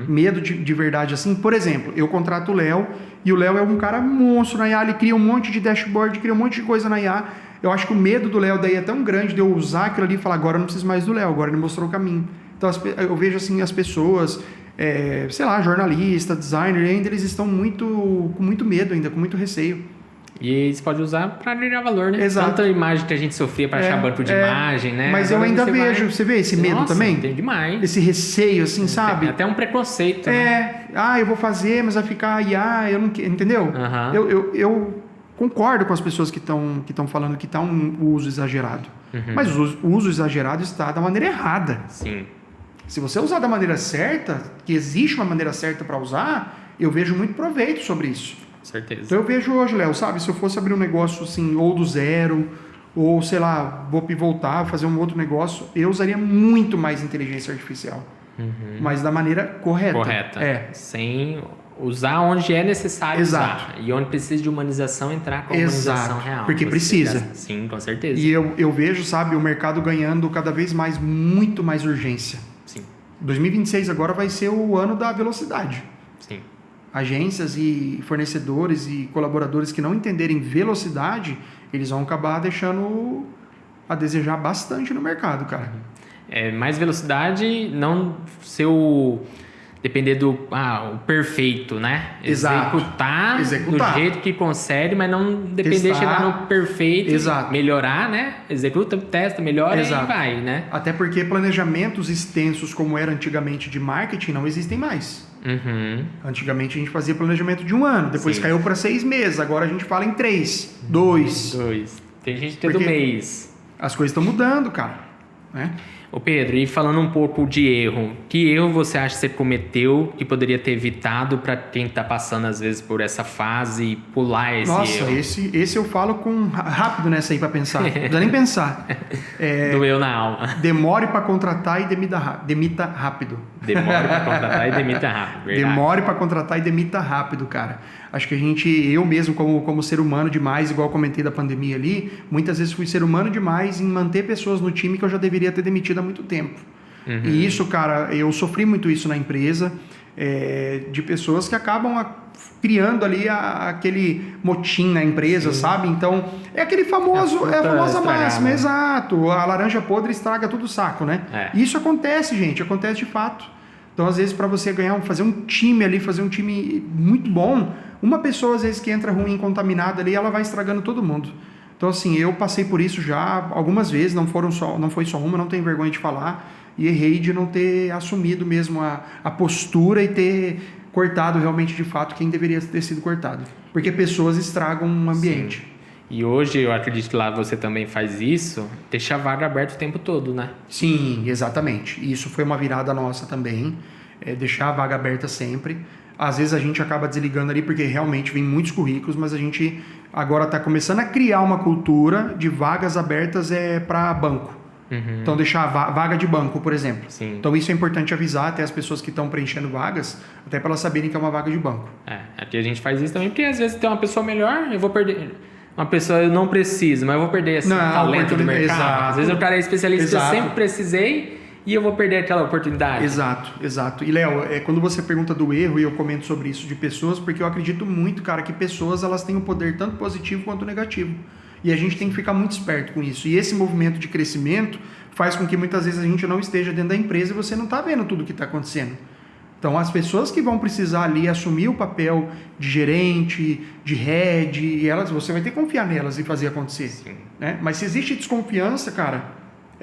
Medo de verdade, assim. Por exemplo, eu contrato o Léo e o Léo é um cara monstro na IA, ele cria um monte de dashboard, cria um monte de coisa na IA. Eu acho que o medo do Léo daí é tão grande de eu usar aquilo ali e falar, agora eu não preciso mais do Léo, agora ele mostrou o caminho. Então eu vejo assim as pessoas, sei lá, jornalista, designer, ainda eles estão com muito medo ainda, com muito receio. E você pode usar para agregar valor, né? Exato. Tanta imagem que a gente sofria para achar banco de imagem, né? Mas agora eu ainda vejo, você vê esse medo também? Tem demais. Esse receio, assim, sabe? Tem até um preconceito. Né? Eu vou fazer, mas vai ficar IA, eu não quero, entendeu? Eu concordo com as pessoas que estão falando que está um uso exagerado. Mas o uso exagerado está da maneira errada. Sim. Se você usar da maneira certa, que existe uma maneira certa para usar, eu vejo muito proveito sobre isso. Certeza. Então eu vejo hoje, Léo, sabe? Se eu fosse abrir um negócio assim, ou do zero, ou sei lá, vou pivotar, fazer um outro negócio, eu usaria muito mais inteligência artificial. Mas da maneira correta. Sem usar onde é necessário Exato. usar. E onde precisa de humanização, entrar com a humanização real. Porque precisa. Sim, com certeza. E eu vejo, sabe, o mercado ganhando cada vez mais, muito mais urgência. Sim. 2026 agora vai ser o ano da velocidade. Sim. Agências e fornecedores e colaboradores que não entenderem velocidade, eles vão acabar deixando a desejar bastante no mercado, cara. Mais velocidade, não ser depender do o perfeito, né? Exato. Executar do jeito que consegue, mas não depender de chegar no perfeito, Exato. Melhorar, né? Executa, testa, melhora e vai, né? Até porque planejamentos extensos como era antigamente de marketing não existem mais. Uhum. Antigamente a gente fazia planejamento de 1 ano, depois Sim. caiu para 6 meses, agora a gente fala em 3, 2. Tem gente todo mês. As coisas estão mudando, cara, né? Ô Pedro, e falando um pouco de erro, que erro você acha que você cometeu que poderia ter evitado para quem está passando às vezes por essa fase e pular esse erro? Nossa, esse eu falo com rápido nessa aí para pensar, não precisa nem pensar. Doeu na alma. Demore para contratar e demita rápido. Demore para contratar e demita rápido, verdade. Demore para contratar e demita rápido, cara. Acho que eu mesmo como ser humano demais, igual eu comentei da pandemia ali, muitas vezes fui ser humano demais em manter pessoas no time que eu já deveria ter demitido há muito tempo. Uhum. E isso, cara, eu sofri muito isso na empresa, de pessoas que acabam criando ali aquele motim na empresa, sabe? Então, é aquele famoso, a famosa máxima, exato. A laranja podre estraga todo o saco, né? Isso acontece, gente, acontece de fato. Então, às vezes, para você fazer um time ali, fazer um time muito bom, uma pessoa, às vezes, que entra ruim, contaminada ali, ela vai estragando todo mundo. Então, assim, eu passei por isso já algumas vezes, não foi só uma, não tenho vergonha de falar, e errei de não ter assumido mesmo a postura e ter cortado realmente, de fato, quem deveria ter sido cortado. Porque pessoas estragam um ambiente. Sim. E hoje, eu acredito que lá você também faz isso, deixa a vaga aberta o tempo todo, né? Sim, exatamente. Isso foi uma virada nossa também, deixar a vaga aberta sempre. Às vezes a gente acaba desligando ali porque realmente vem muitos currículos, mas a gente agora está começando a criar uma cultura de vagas abertas para banco. Uhum. Então deixar vaga de banco, por exemplo. Sim. Então isso é importante avisar até as pessoas que estão preenchendo vagas, até para elas saberem que é uma vaga de banco. Aqui a gente faz isso também porque às vezes tem uma pessoa melhor, eu vou perder... Uma pessoa eu não preciso, mas eu vou perder esse talento do mercado. Exato. Às vezes o cara é especialista, Exato. eu sempre precisei e eu vou perder aquela oportunidade. Exato. E, Léo, quando você pergunta do erro, e eu comento sobre isso de pessoas, porque eu acredito muito, cara, que pessoas elas têm um poder tanto positivo quanto negativo. E a gente tem que ficar muito esperto com isso. E esse movimento de crescimento faz com que muitas vezes a gente não esteja dentro da empresa e você não está vendo tudo que está acontecendo. Então, as pessoas que vão precisar ali assumir o papel de gerente, de head, você vai ter que confiar nelas e fazer acontecer. Sim. Né? Mas se existe desconfiança, cara,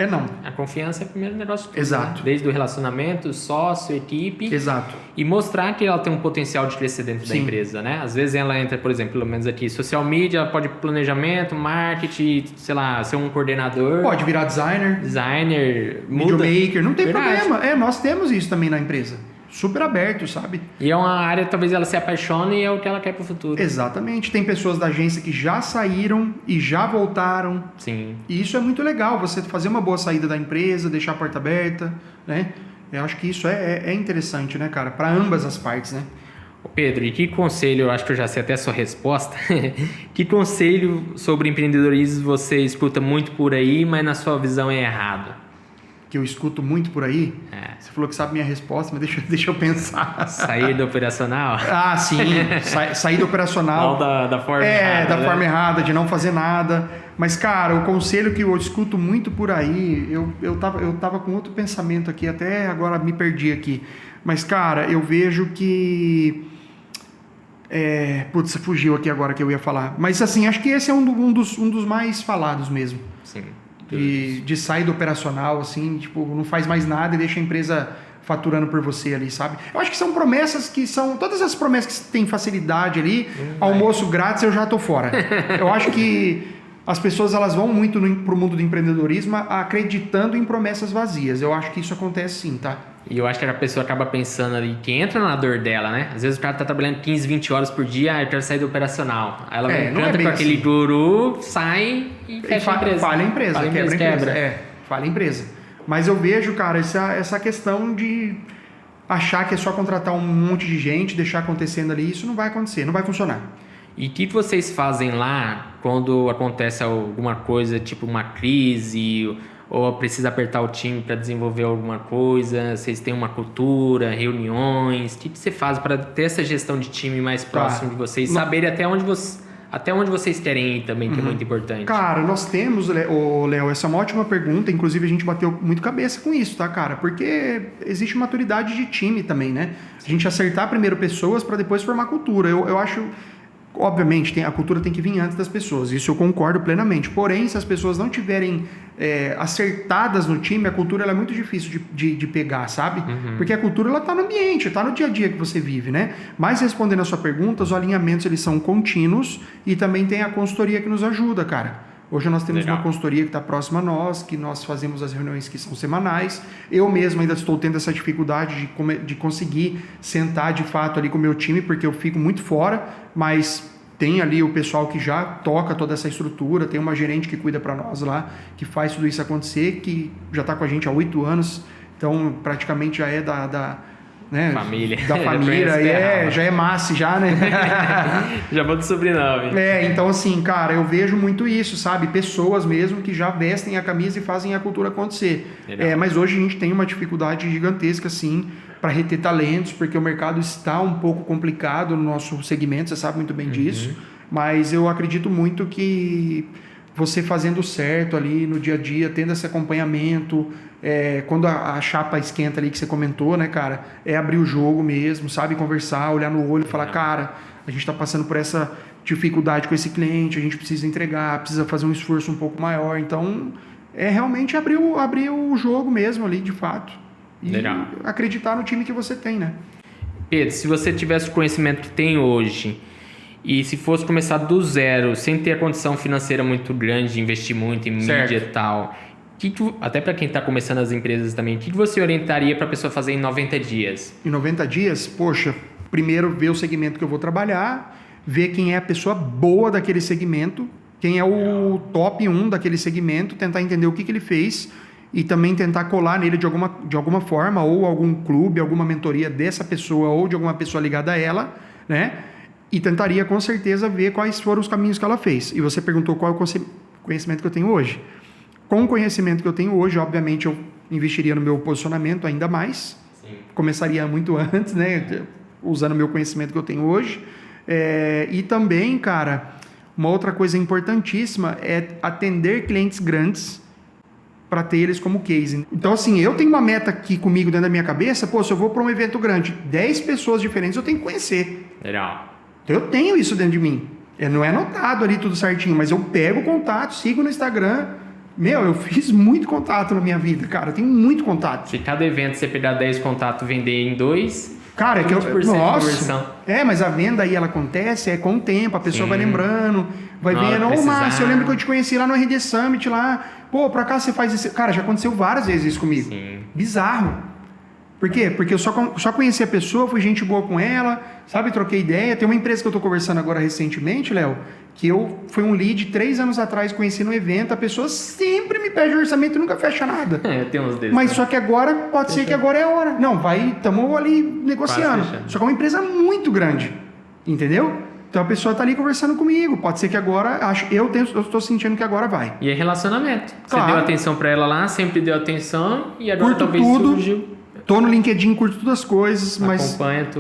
não. A confiança é o primeiro negócio. Tudo, Exato. Né? Desde o relacionamento, sócio, equipe. Exato. E mostrar que ela tem um potencial de crescer dentro da empresa, né? Às vezes ela entra, por exemplo, pelo menos aqui, social media, ela pode planejamento, marketing, sei lá, ser um coordenador. Pode virar designer, videomaker, não tem Verdade. problema. Nós temos isso também na empresa. Super aberto, sabe? E é uma área, talvez ela se apaixone e é o que ela quer pro futuro. Exatamente. Tem pessoas da agência que já saíram e já voltaram. Sim. E isso é muito legal, você fazer uma boa saída da empresa, deixar a porta aberta, né? Eu acho que isso é interessante, né, cara? Para ambas as partes, né? Ô Pedro, e que conselho, eu acho que eu já sei até a sua resposta, que conselho sobre empreendedorismo você escuta muito por aí, mas na sua visão é errado? Que eu escuto muito por aí. Você falou que sabe minha resposta, mas deixa eu pensar. Sair do operacional? Sim. Sair do operacional. Não da forma errada. Da forma errada, de não fazer nada. Mas, cara, o conselho que eu escuto muito por aí, eu tava com outro pensamento aqui, até agora me perdi aqui. Mas, cara, eu vejo que... fugiu aqui agora que eu ia falar. Mas, assim, acho que esse é um dos mais falados mesmo. Sim. De sair do operacional, assim, tipo, não faz mais nada e deixa a empresa faturando por você ali, sabe? Eu acho que são promessas que são... Todas as promessas que têm facilidade ali, almoço grátis, eu já tô fora. Eu acho que as pessoas, elas vão muito pro mundo do empreendedorismo acreditando em promessas vazias. Eu acho que isso acontece sim, tá? E eu acho que a pessoa acaba pensando ali, que entra na dor dela, né? Às vezes o cara tá trabalhando 15, 20 horas por dia, eu quero sair do operacional. Aí ela canta com aquele guru, sai e fecha a empresa. Falha a empresa, quebra. Falha a empresa. Mas eu vejo, cara, essa questão de achar que é só contratar um monte de gente, deixar acontecendo ali, isso não vai acontecer, não vai funcionar. E o que vocês fazem lá quando acontece alguma coisa, tipo uma crise, ou precisa apertar o time para desenvolver alguma coisa? Vocês têm uma cultura, reuniões? O que você faz para ter essa gestão de time mais próximo de vocês? Saberem até onde Até onde vocês querem ir também, que é muito importante. Cara, nós temos, Léo, essa é uma ótima pergunta. Inclusive, a gente bateu muito cabeça com isso, tá, cara? Porque existe maturidade de time também, né? A gente acertar primeiro pessoas para depois formar cultura. Eu acho... Obviamente, a cultura tem que vir antes das pessoas, isso eu concordo plenamente. Porém, se as pessoas não tiverem acertadas no time, a cultura ela é muito difícil de pegar, sabe? Porque a cultura ela tá no ambiente, tá no dia a dia que você vive, né? Mas respondendo a sua pergunta, os alinhamentos eles são contínuos e também tem a consultoria que nos ajuda, cara. Hoje nós temos uma consultoria que está próxima a nós, que nós fazemos as reuniões que são semanais. Eu mesmo ainda estou tendo essa dificuldade de conseguir sentar de fato ali com o meu time, porque eu fico muito fora, mas tem ali o pessoal que já toca toda essa estrutura, tem uma gerente que cuida para nós lá, que faz tudo isso acontecer, que já está com a gente há 8 anos, então praticamente já é né? Família. Da família, já é massa, já, né? Já vou do sobrenome. Então assim, cara, eu vejo muito isso, sabe? Pessoas mesmo que já vestem a camisa e fazem a cultura acontecer. Mas hoje a gente tem uma dificuldade gigantesca, assim, para reter talentos, porque o mercado está um pouco complicado no nosso segmento, você sabe muito bem disso, mas eu acredito muito que você fazendo certo ali no dia a dia, tendo esse acompanhamento, quando a chapa esquenta ali que você comentou, né, cara, abrir o jogo mesmo, sabe, conversar, olhar no olho e falar, cara, a gente está passando por essa dificuldade com esse cliente, a gente precisa entregar, precisa fazer um esforço um pouco maior, então realmente abrir o jogo mesmo ali, de fato, e acreditar no time que você tem, né. Pedro, se você tivesse o conhecimento que tem hoje e se fosse começar do zero, sem ter a condição financeira muito grande de investir muito em mídia e tal, até para quem está começando as empresas também, o que você orientaria para a pessoa fazer em 90 dias? Em 90 dias? Poxa, primeiro ver o segmento que eu vou trabalhar, ver quem é a pessoa boa daquele segmento, quem é o top 1 daquele segmento, tentar entender o que ele fez e também tentar colar nele de alguma forma, ou algum clube, alguma mentoria dessa pessoa ou de alguma pessoa ligada a ela, né? E tentaria com certeza ver quais foram os caminhos que ela fez. E você perguntou qual é o conhecimento que eu tenho hoje. Com o conhecimento que eu tenho hoje, obviamente eu investiria no meu posicionamento ainda mais. Sim. Começaria muito antes, né? Usando o meu conhecimento que eu tenho hoje. E também, cara, uma outra coisa importantíssima é atender clientes grandes para ter eles como case. Então, assim, eu tenho uma meta aqui comigo dentro da minha cabeça, se eu vou para um evento grande, 10 pessoas diferentes eu tenho que conhecer. Legal. Então, eu tenho isso dentro de mim. Não é anotado ali tudo certinho, mas eu pego o contato, sigo no Instagram. Eu fiz muito contato na minha vida, cara. Eu tenho muito contato. Se cada evento você pegar 10 contatos e vender em 2... Cara, de conversão. Mas a venda aí, ela acontece com o tempo, a pessoa vai lembrando, vai vendo, Márcio, eu lembro que eu te conheci lá no RD Summit, lá, por acaso você faz isso? Cara, já aconteceu várias vezes isso comigo. Sim. Bizarro. Por quê? Porque eu só conheci a pessoa, fui gente boa com ela, sabe, troquei ideia. Tem uma empresa que eu tô conversando agora recentemente, Léo, que foi um lead 3 anos atrás, conheci no evento, a pessoa sempre me pede orçamento e nunca fecha nada. Tem uns desses. Mas só que agora, pode ser que agora é a hora. Não, estamos ali negociando. Só que é uma empresa muito grande, entendeu? Então a pessoa tá ali conversando comigo, pode ser que agora, eu estou sentindo que agora vai. E é relacionamento. Claro. Você deu atenção para ela lá, sempre deu atenção e agora curto talvez tudo. surgiu. Tô no LinkedIn, curto todas as coisas, mas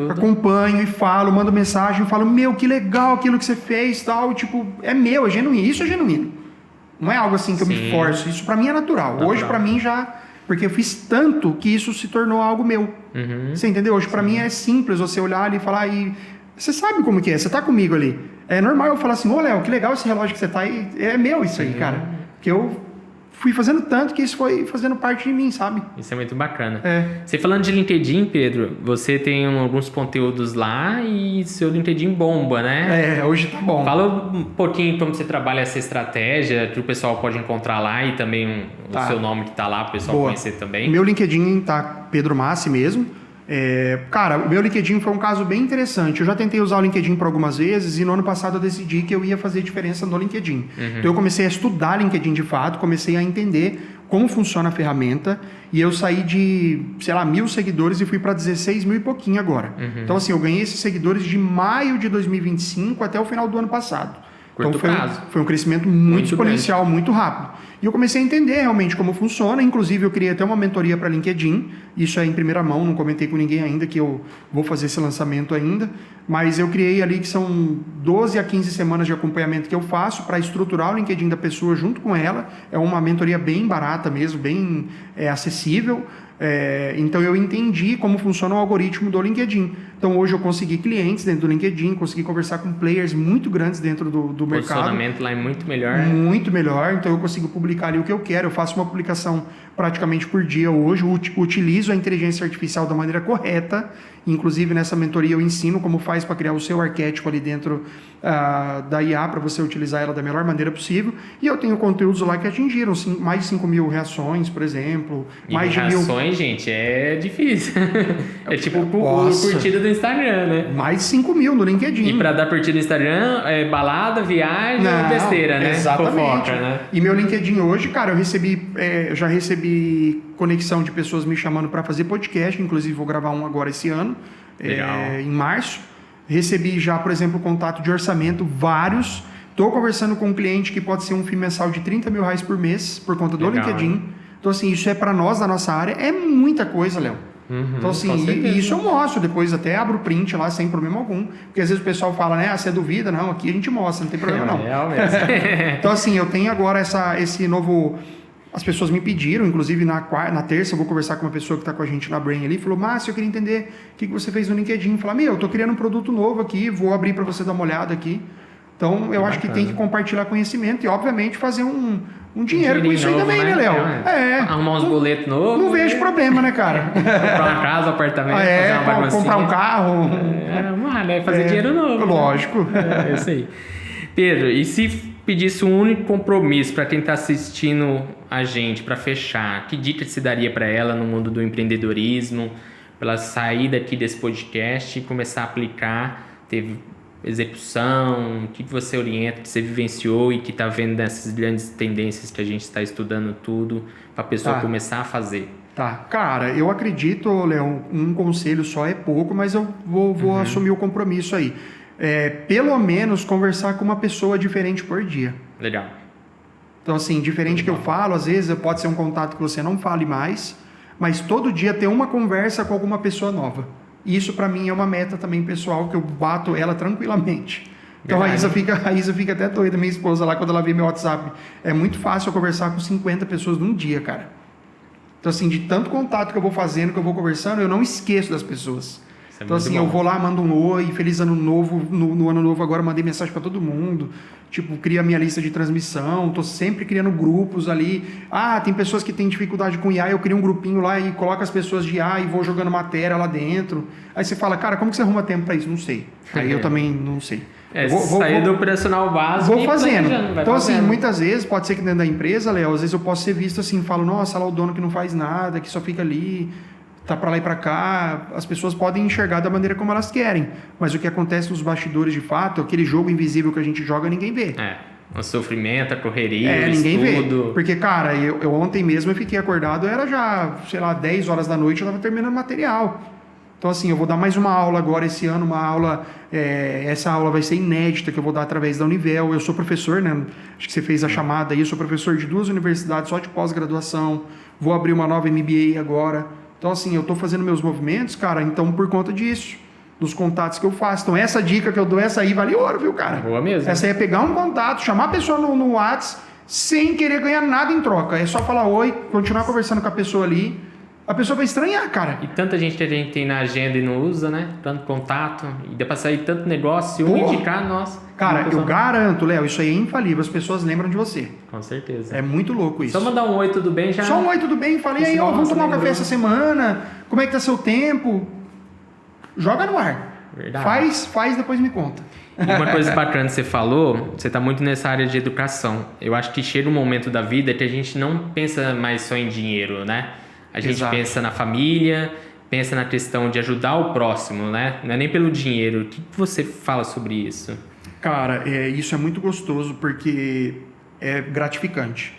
acompanho e falo, mando mensagem, falo, que legal aquilo que você fez, tal, tipo, é genuíno, isso é genuíno. Não é algo assim que eu me forço, isso pra mim é natural. Hoje pra mim já, porque eu fiz tanto que isso se tornou algo meu. Você entendeu? Hoje pra mim é simples você olhar ali e falar, você sabe como que é, você tá comigo ali. É normal eu falar assim, Léo, que legal esse relógio que você tá aí, é meu isso aí, cara. Porque eu fui fazendo tanto que isso foi fazendo parte de mim, sabe? Isso é muito bacana. Você falando de LinkedIn, Pedro, você tem alguns conteúdos lá e seu LinkedIn bomba, né? Hoje tá bom. Fala um pouquinho como você trabalha essa estratégia, que o pessoal pode encontrar lá e também o seu nome que tá lá, para o pessoal conhecer também. O meu LinkedIn tá Pedro Massi mesmo. Cara, o meu LinkedIn foi um caso bem interessante. Eu já tentei usar o LinkedIn por algumas vezes e no ano passado eu decidi que eu ia fazer diferença no LinkedIn. Então eu comecei a estudar LinkedIn de fato, comecei a entender como funciona a ferramenta e eu saí de, 1.000 seguidores e fui para 16 mil e pouquinho agora. Então assim, eu ganhei esses seguidores de maio de 2025 até o final do ano passado. Então foi um crescimento muito exponencial, muito rápido. E eu comecei a entender realmente como funciona. Inclusive, eu criei até uma mentoria para LinkedIn. Isso é em primeira mão, não comentei com ninguém ainda que eu vou fazer esse lançamento ainda. Mas eu criei ali que são 12 a 15 semanas de acompanhamento que eu faço para estruturar o LinkedIn da pessoa junto com ela. É uma mentoria bem barata mesmo, bem acessível. Então eu entendi como funciona o algoritmo do LinkedIn. Então hoje eu consegui clientes dentro do LinkedIn, consegui conversar com players muito grandes dentro do mercado. O posicionamento lá é muito melhor. Muito melhor, então eu consigo publicar ali o que eu quero. Eu faço uma publicação praticamente por dia hoje, utilizo a inteligência artificial da maneira correta. Inclusive nessa mentoria eu ensino como faz para criar o seu arquétipo ali dentro da IA, para você utilizar ela da melhor maneira possível. E eu tenho conteúdos lá que atingiram mais de 5 mil reações, por exemplo. E mais de reações, gente, é difícil. É tipo o curtida do Instagram, né? Mais de 5 mil no LinkedIn. E para dar curtida no Instagram, é balada, viagem e besteira, né? Exatamente. Fofoca, né? E meu LinkedIn hoje, cara, já recebi conexão de pessoas me chamando para fazer podcast, inclusive vou gravar um agora esse ano, em março. Recebi já, por exemplo, contato de orçamento, vários. Estou conversando com um cliente que pode ser um FII mensal de R$30 mil por mês, por conta do LinkedIn. Então, assim, isso é para nós, da nossa área, é muita coisa, Léo. Então, assim, e isso eu mostro, depois até abro o print lá sem problema algum, porque às vezes o pessoal fala, né, você duvida, não, aqui a gente mostra, não tem problema não. Então, assim, eu tenho agora esse novo... As pessoas me pediram, inclusive na terça eu vou conversar com uma pessoa que está com a gente na Brain ali, falou, Márcio, eu queria entender o que você fez no LinkedIn. Falar, eu estou criando um produto novo aqui, vou abrir para você dar uma olhada aqui. Então, eu acho que tem que compartilhar conhecimento e, obviamente, fazer um dinheiro com isso aí também, né, Léo? Arrumar uns boletos novos. Não vejo problema, né, cara? Comprar uma casa, um apartamento, fazer uma baguncinha. Comprar um carro. Fazer dinheiro novo. Lógico. É isso aí. Pedro, e se pedisse um único compromisso para quem está assistindo a gente, para fechar, que dica você daria para ela no mundo do empreendedorismo, para ela sair daqui desse podcast e começar a aplicar, ter execução, o que você orienta, que você vivenciou e que está vendo dessas grandes tendências que a gente está estudando tudo, para a pessoa começar a fazer? Tá, cara, eu acredito, Léo, um conselho só é pouco, mas eu vou assumir o compromisso aí. Pelo menos conversar com uma pessoa diferente por dia. Legal. Então, assim, diferente que eu falo, às vezes pode ser um contato que você não fale mais, mas todo dia ter uma conversa com alguma pessoa nova. Isso, para mim, é uma meta também pessoal, que eu bato ela tranquilamente. Então, a Isa fica até doida, minha esposa, lá, quando ela vê meu WhatsApp. É muito fácil eu conversar com 50 pessoas num dia, cara. Então, assim, de tanto contato que eu vou fazendo, que eu vou conversando, eu não esqueço das pessoas. Então, assim, eu vou lá, mando um oi, feliz ano novo, no ano novo agora mandei mensagem para todo mundo, tipo, crio a minha lista de transmissão, tô sempre criando grupos ali. Tem pessoas que têm dificuldade com IA, eu crio um grupinho lá e coloco as pessoas de IA e vou jogando matéria lá dentro. Aí você fala, cara, como que você arruma tempo para isso? Não sei. Aí eu também não sei. Sair do operacional básico vou fazendo. Então, assim, muitas vezes, pode ser que dentro da empresa, Léo, às vezes eu posso ser visto assim, falo, nossa, lá o dono que não faz nada, que só fica ali... tá para lá e para cá, as pessoas podem enxergar da maneira como elas querem, mas o que acontece nos bastidores de fato, aquele jogo invisível que a gente joga, ninguém vê. O sofrimento, a correria, ninguém estudo. Vê, porque, cara, eu ontem mesmo eu fiquei acordado, era já, 10 horas da noite, eu tava terminando material. Então, assim, eu vou dar mais uma aula agora esse ano, uma aula, essa aula vai ser inédita, que eu vou dar através da Univel. Eu sou professor, né? Acho que você fez a chamada aí, eu sou professor de 2 universidades só de pós-graduação, vou abrir uma nova MBA agora. Então, assim, eu estou fazendo meus movimentos, cara, então por conta disso, dos contatos que eu faço. Então, essa dica que eu dou, essa aí vale ouro, viu, cara? Boa mesmo. Essa aí é pegar um contato, chamar a pessoa no WhatsApp, sem querer ganhar nada em troca. É só falar oi, continuar conversando com a pessoa ali. A pessoa vai estranhar, cara. E tanta gente que a gente tem na agenda e não usa, né? Tanto contato, e dá pra sair tanto negócio, se um indicar, nossa. Cara, eu garanto, Léo, isso aí é infalível, as pessoas lembram de você. Com certeza. É muito louco isso. Só mandar um oi, tudo bem já? Só um oi, tudo bem, falei aí, vamos tomar um café essa semana, como é que tá seu tempo? Joga no ar. Verdade. Faz, depois me conta. E uma coisa bacana que você falou, você está muito nessa área de educação. Eu acho que chega um momento da vida que a gente não pensa mais só em dinheiro, né? A gente pensa na família, pensa na questão de ajudar o próximo, né? Não é nem pelo dinheiro. O que você fala sobre isso? Cara, isso é muito gostoso porque é gratificante.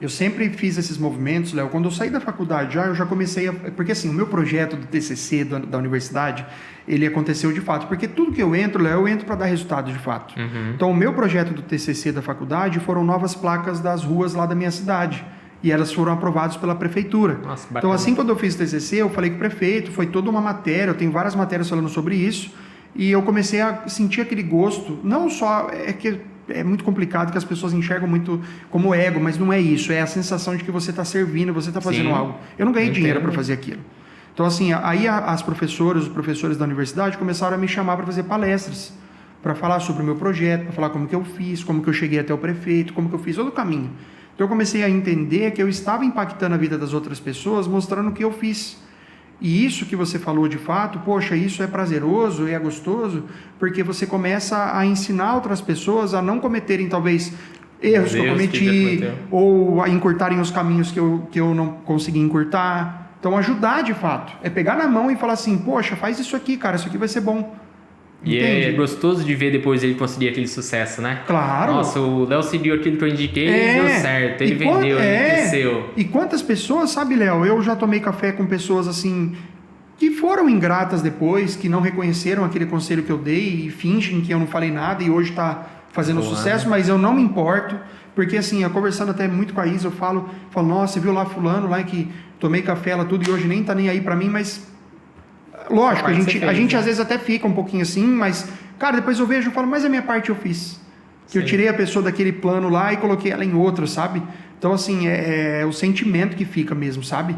Eu sempre fiz esses movimentos, Léo. Quando eu saí da faculdade, eu já comecei a... Porque assim, o meu projeto do TCC da universidade, ele aconteceu de fato. Porque tudo que eu entro, Léo, eu entro para dar resultado de fato. Então, o meu projeto do TCC da faculdade foram novas placas das ruas lá da minha cidade. E elas foram aprovadas pela prefeitura. Nossa, então, assim, quando eu fiz o TCC, eu falei com o prefeito, foi toda uma matéria, eu tenho várias matérias falando sobre isso. E eu comecei a sentir aquele gosto, não só... É muito complicado que as pessoas enxergam muito como ego, mas não é isso. É a sensação de que você está servindo, você está fazendo algo. Eu não ganhei dinheiro para fazer aquilo. Então, assim, aí as professoras, os professores da universidade começaram a me chamar para fazer palestras, para falar sobre o meu projeto, para falar como que eu fiz, como que eu cheguei até o prefeito, como que eu fiz todo o caminho. Então, eu comecei a entender que eu estava impactando a vida das outras pessoas, mostrando o que eu fiz. E isso que você falou de fato, poxa, isso é prazeroso, é gostoso, porque você começa a ensinar outras pessoas a não cometerem, talvez, erros que eu cometi, ou a encurtarem os caminhos que eu não consegui encurtar. Então, ajudar de fato. É pegar na mão e falar assim, poxa, faz isso aqui, cara, isso aqui vai ser bom. E é gostoso de ver depois ele conseguir aquele sucesso, né? Claro. Nossa, o Léo seguiu aquilo que eu indiquei e deu certo. Ele vendeu, ele cresceu. E quantas pessoas, sabe, Léo? Eu já tomei café com pessoas assim que foram ingratas depois, que não reconheceram aquele conselho que eu dei e fingem que eu não falei nada e hoje está fazendo sucesso, mas eu não me importo. Porque assim, eu conversando até muito com a Isa, eu falo, nossa, você viu lá fulano lá que tomei café, ela tudo e hoje nem tá nem aí para mim, mas... Lógico, a gente às vezes até fica um pouquinho assim, mas, cara, depois eu vejo e falo, mas a minha parte eu fiz. Que eu tirei a pessoa daquele plano lá e coloquei ela em outro, sabe? Então, assim, é o sentimento que fica mesmo, sabe?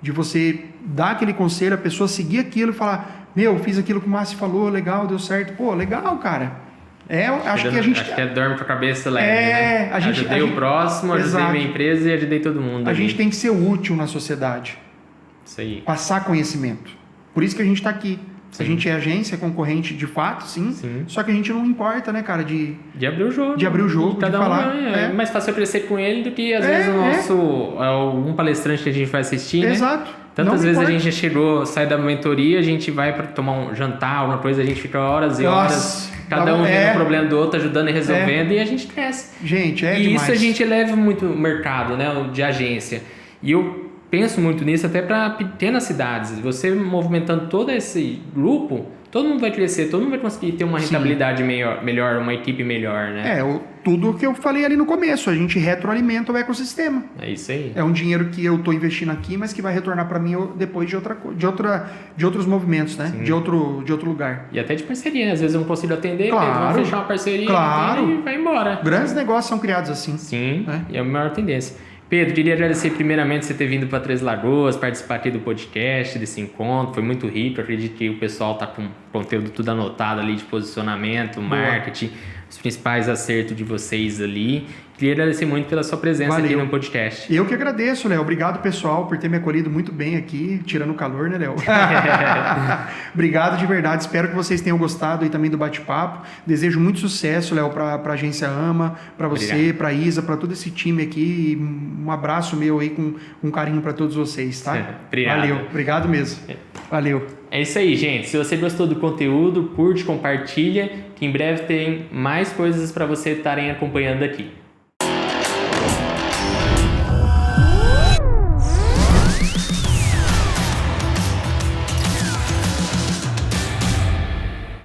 De você dar aquele conselho, a pessoa seguir aquilo e falar, meu, fiz aquilo que o Márcio falou, legal, deu certo. Pô, legal, cara. Acho que dorme com a cabeça leve, né? Ajudei o próximo, ajudei minha empresa e ajudei todo mundo. A gente tem que ser útil na sociedade. Isso aí. Passar conhecimento. Por isso que a gente está aqui. Sim. A gente é agência, concorrente de fato, sim. Só que a gente não importa, né, cara, de abrir o jogo. De abrir o jogo, de falar. É mais fácil eu crescer com ele do que, às vezes, um palestrante que a gente vai assistir, né? Exato. Tantas vezes a gente já chegou, sai da mentoria, a gente vai para tomar um jantar, alguma coisa, a gente fica horas e horas, cada um vendo o problema do outro, ajudando e resolvendo, e a gente cresce. Gente, e demais. Isso a gente eleva muito o mercado, né, de agência. E eu penso muito nisso até para pequenas cidades. Você movimentando todo esse grupo, todo mundo vai crescer, todo mundo vai conseguir ter uma rentabilidade melhor, uma equipe melhor, né? Tudo o que eu falei ali no começo, a gente retroalimenta o ecossistema. É isso aí. É um dinheiro que eu estou investindo aqui, mas que vai retornar para mim depois de outros movimentos, né? De outro lugar. E até de parceria, às vezes eu não consigo atender, vamos fechar uma parceria e vai embora. Grandes negócios são criados assim. Sim, é a maior tendência. Pedro, queria agradecer primeiramente você ter vindo para Três Lagoas, participar aqui do podcast, desse encontro, foi muito rico, eu acredito que o pessoal está com conteúdo tudo anotado ali de posicionamento, marketing, os principais acertos de vocês ali. Queria agradecer muito pela sua presença aqui no podcast. Eu que agradeço, Léo. Obrigado, pessoal, por ter me acolhido muito bem aqui, tirando o calor, né, Léo? Obrigado de verdade. Espero que vocês tenham gostado aí também do bate-papo. Desejo muito sucesso, Léo, para a agência AMA, para você, para a Isa, para todo esse time aqui. Um abraço meu aí com carinho para todos vocês, tá? Obrigado. Valeu. Obrigado mesmo. Valeu. É isso aí, gente. Se você gostou do conteúdo, curte, compartilha, que em breve tem mais coisas para você estarem acompanhando aqui.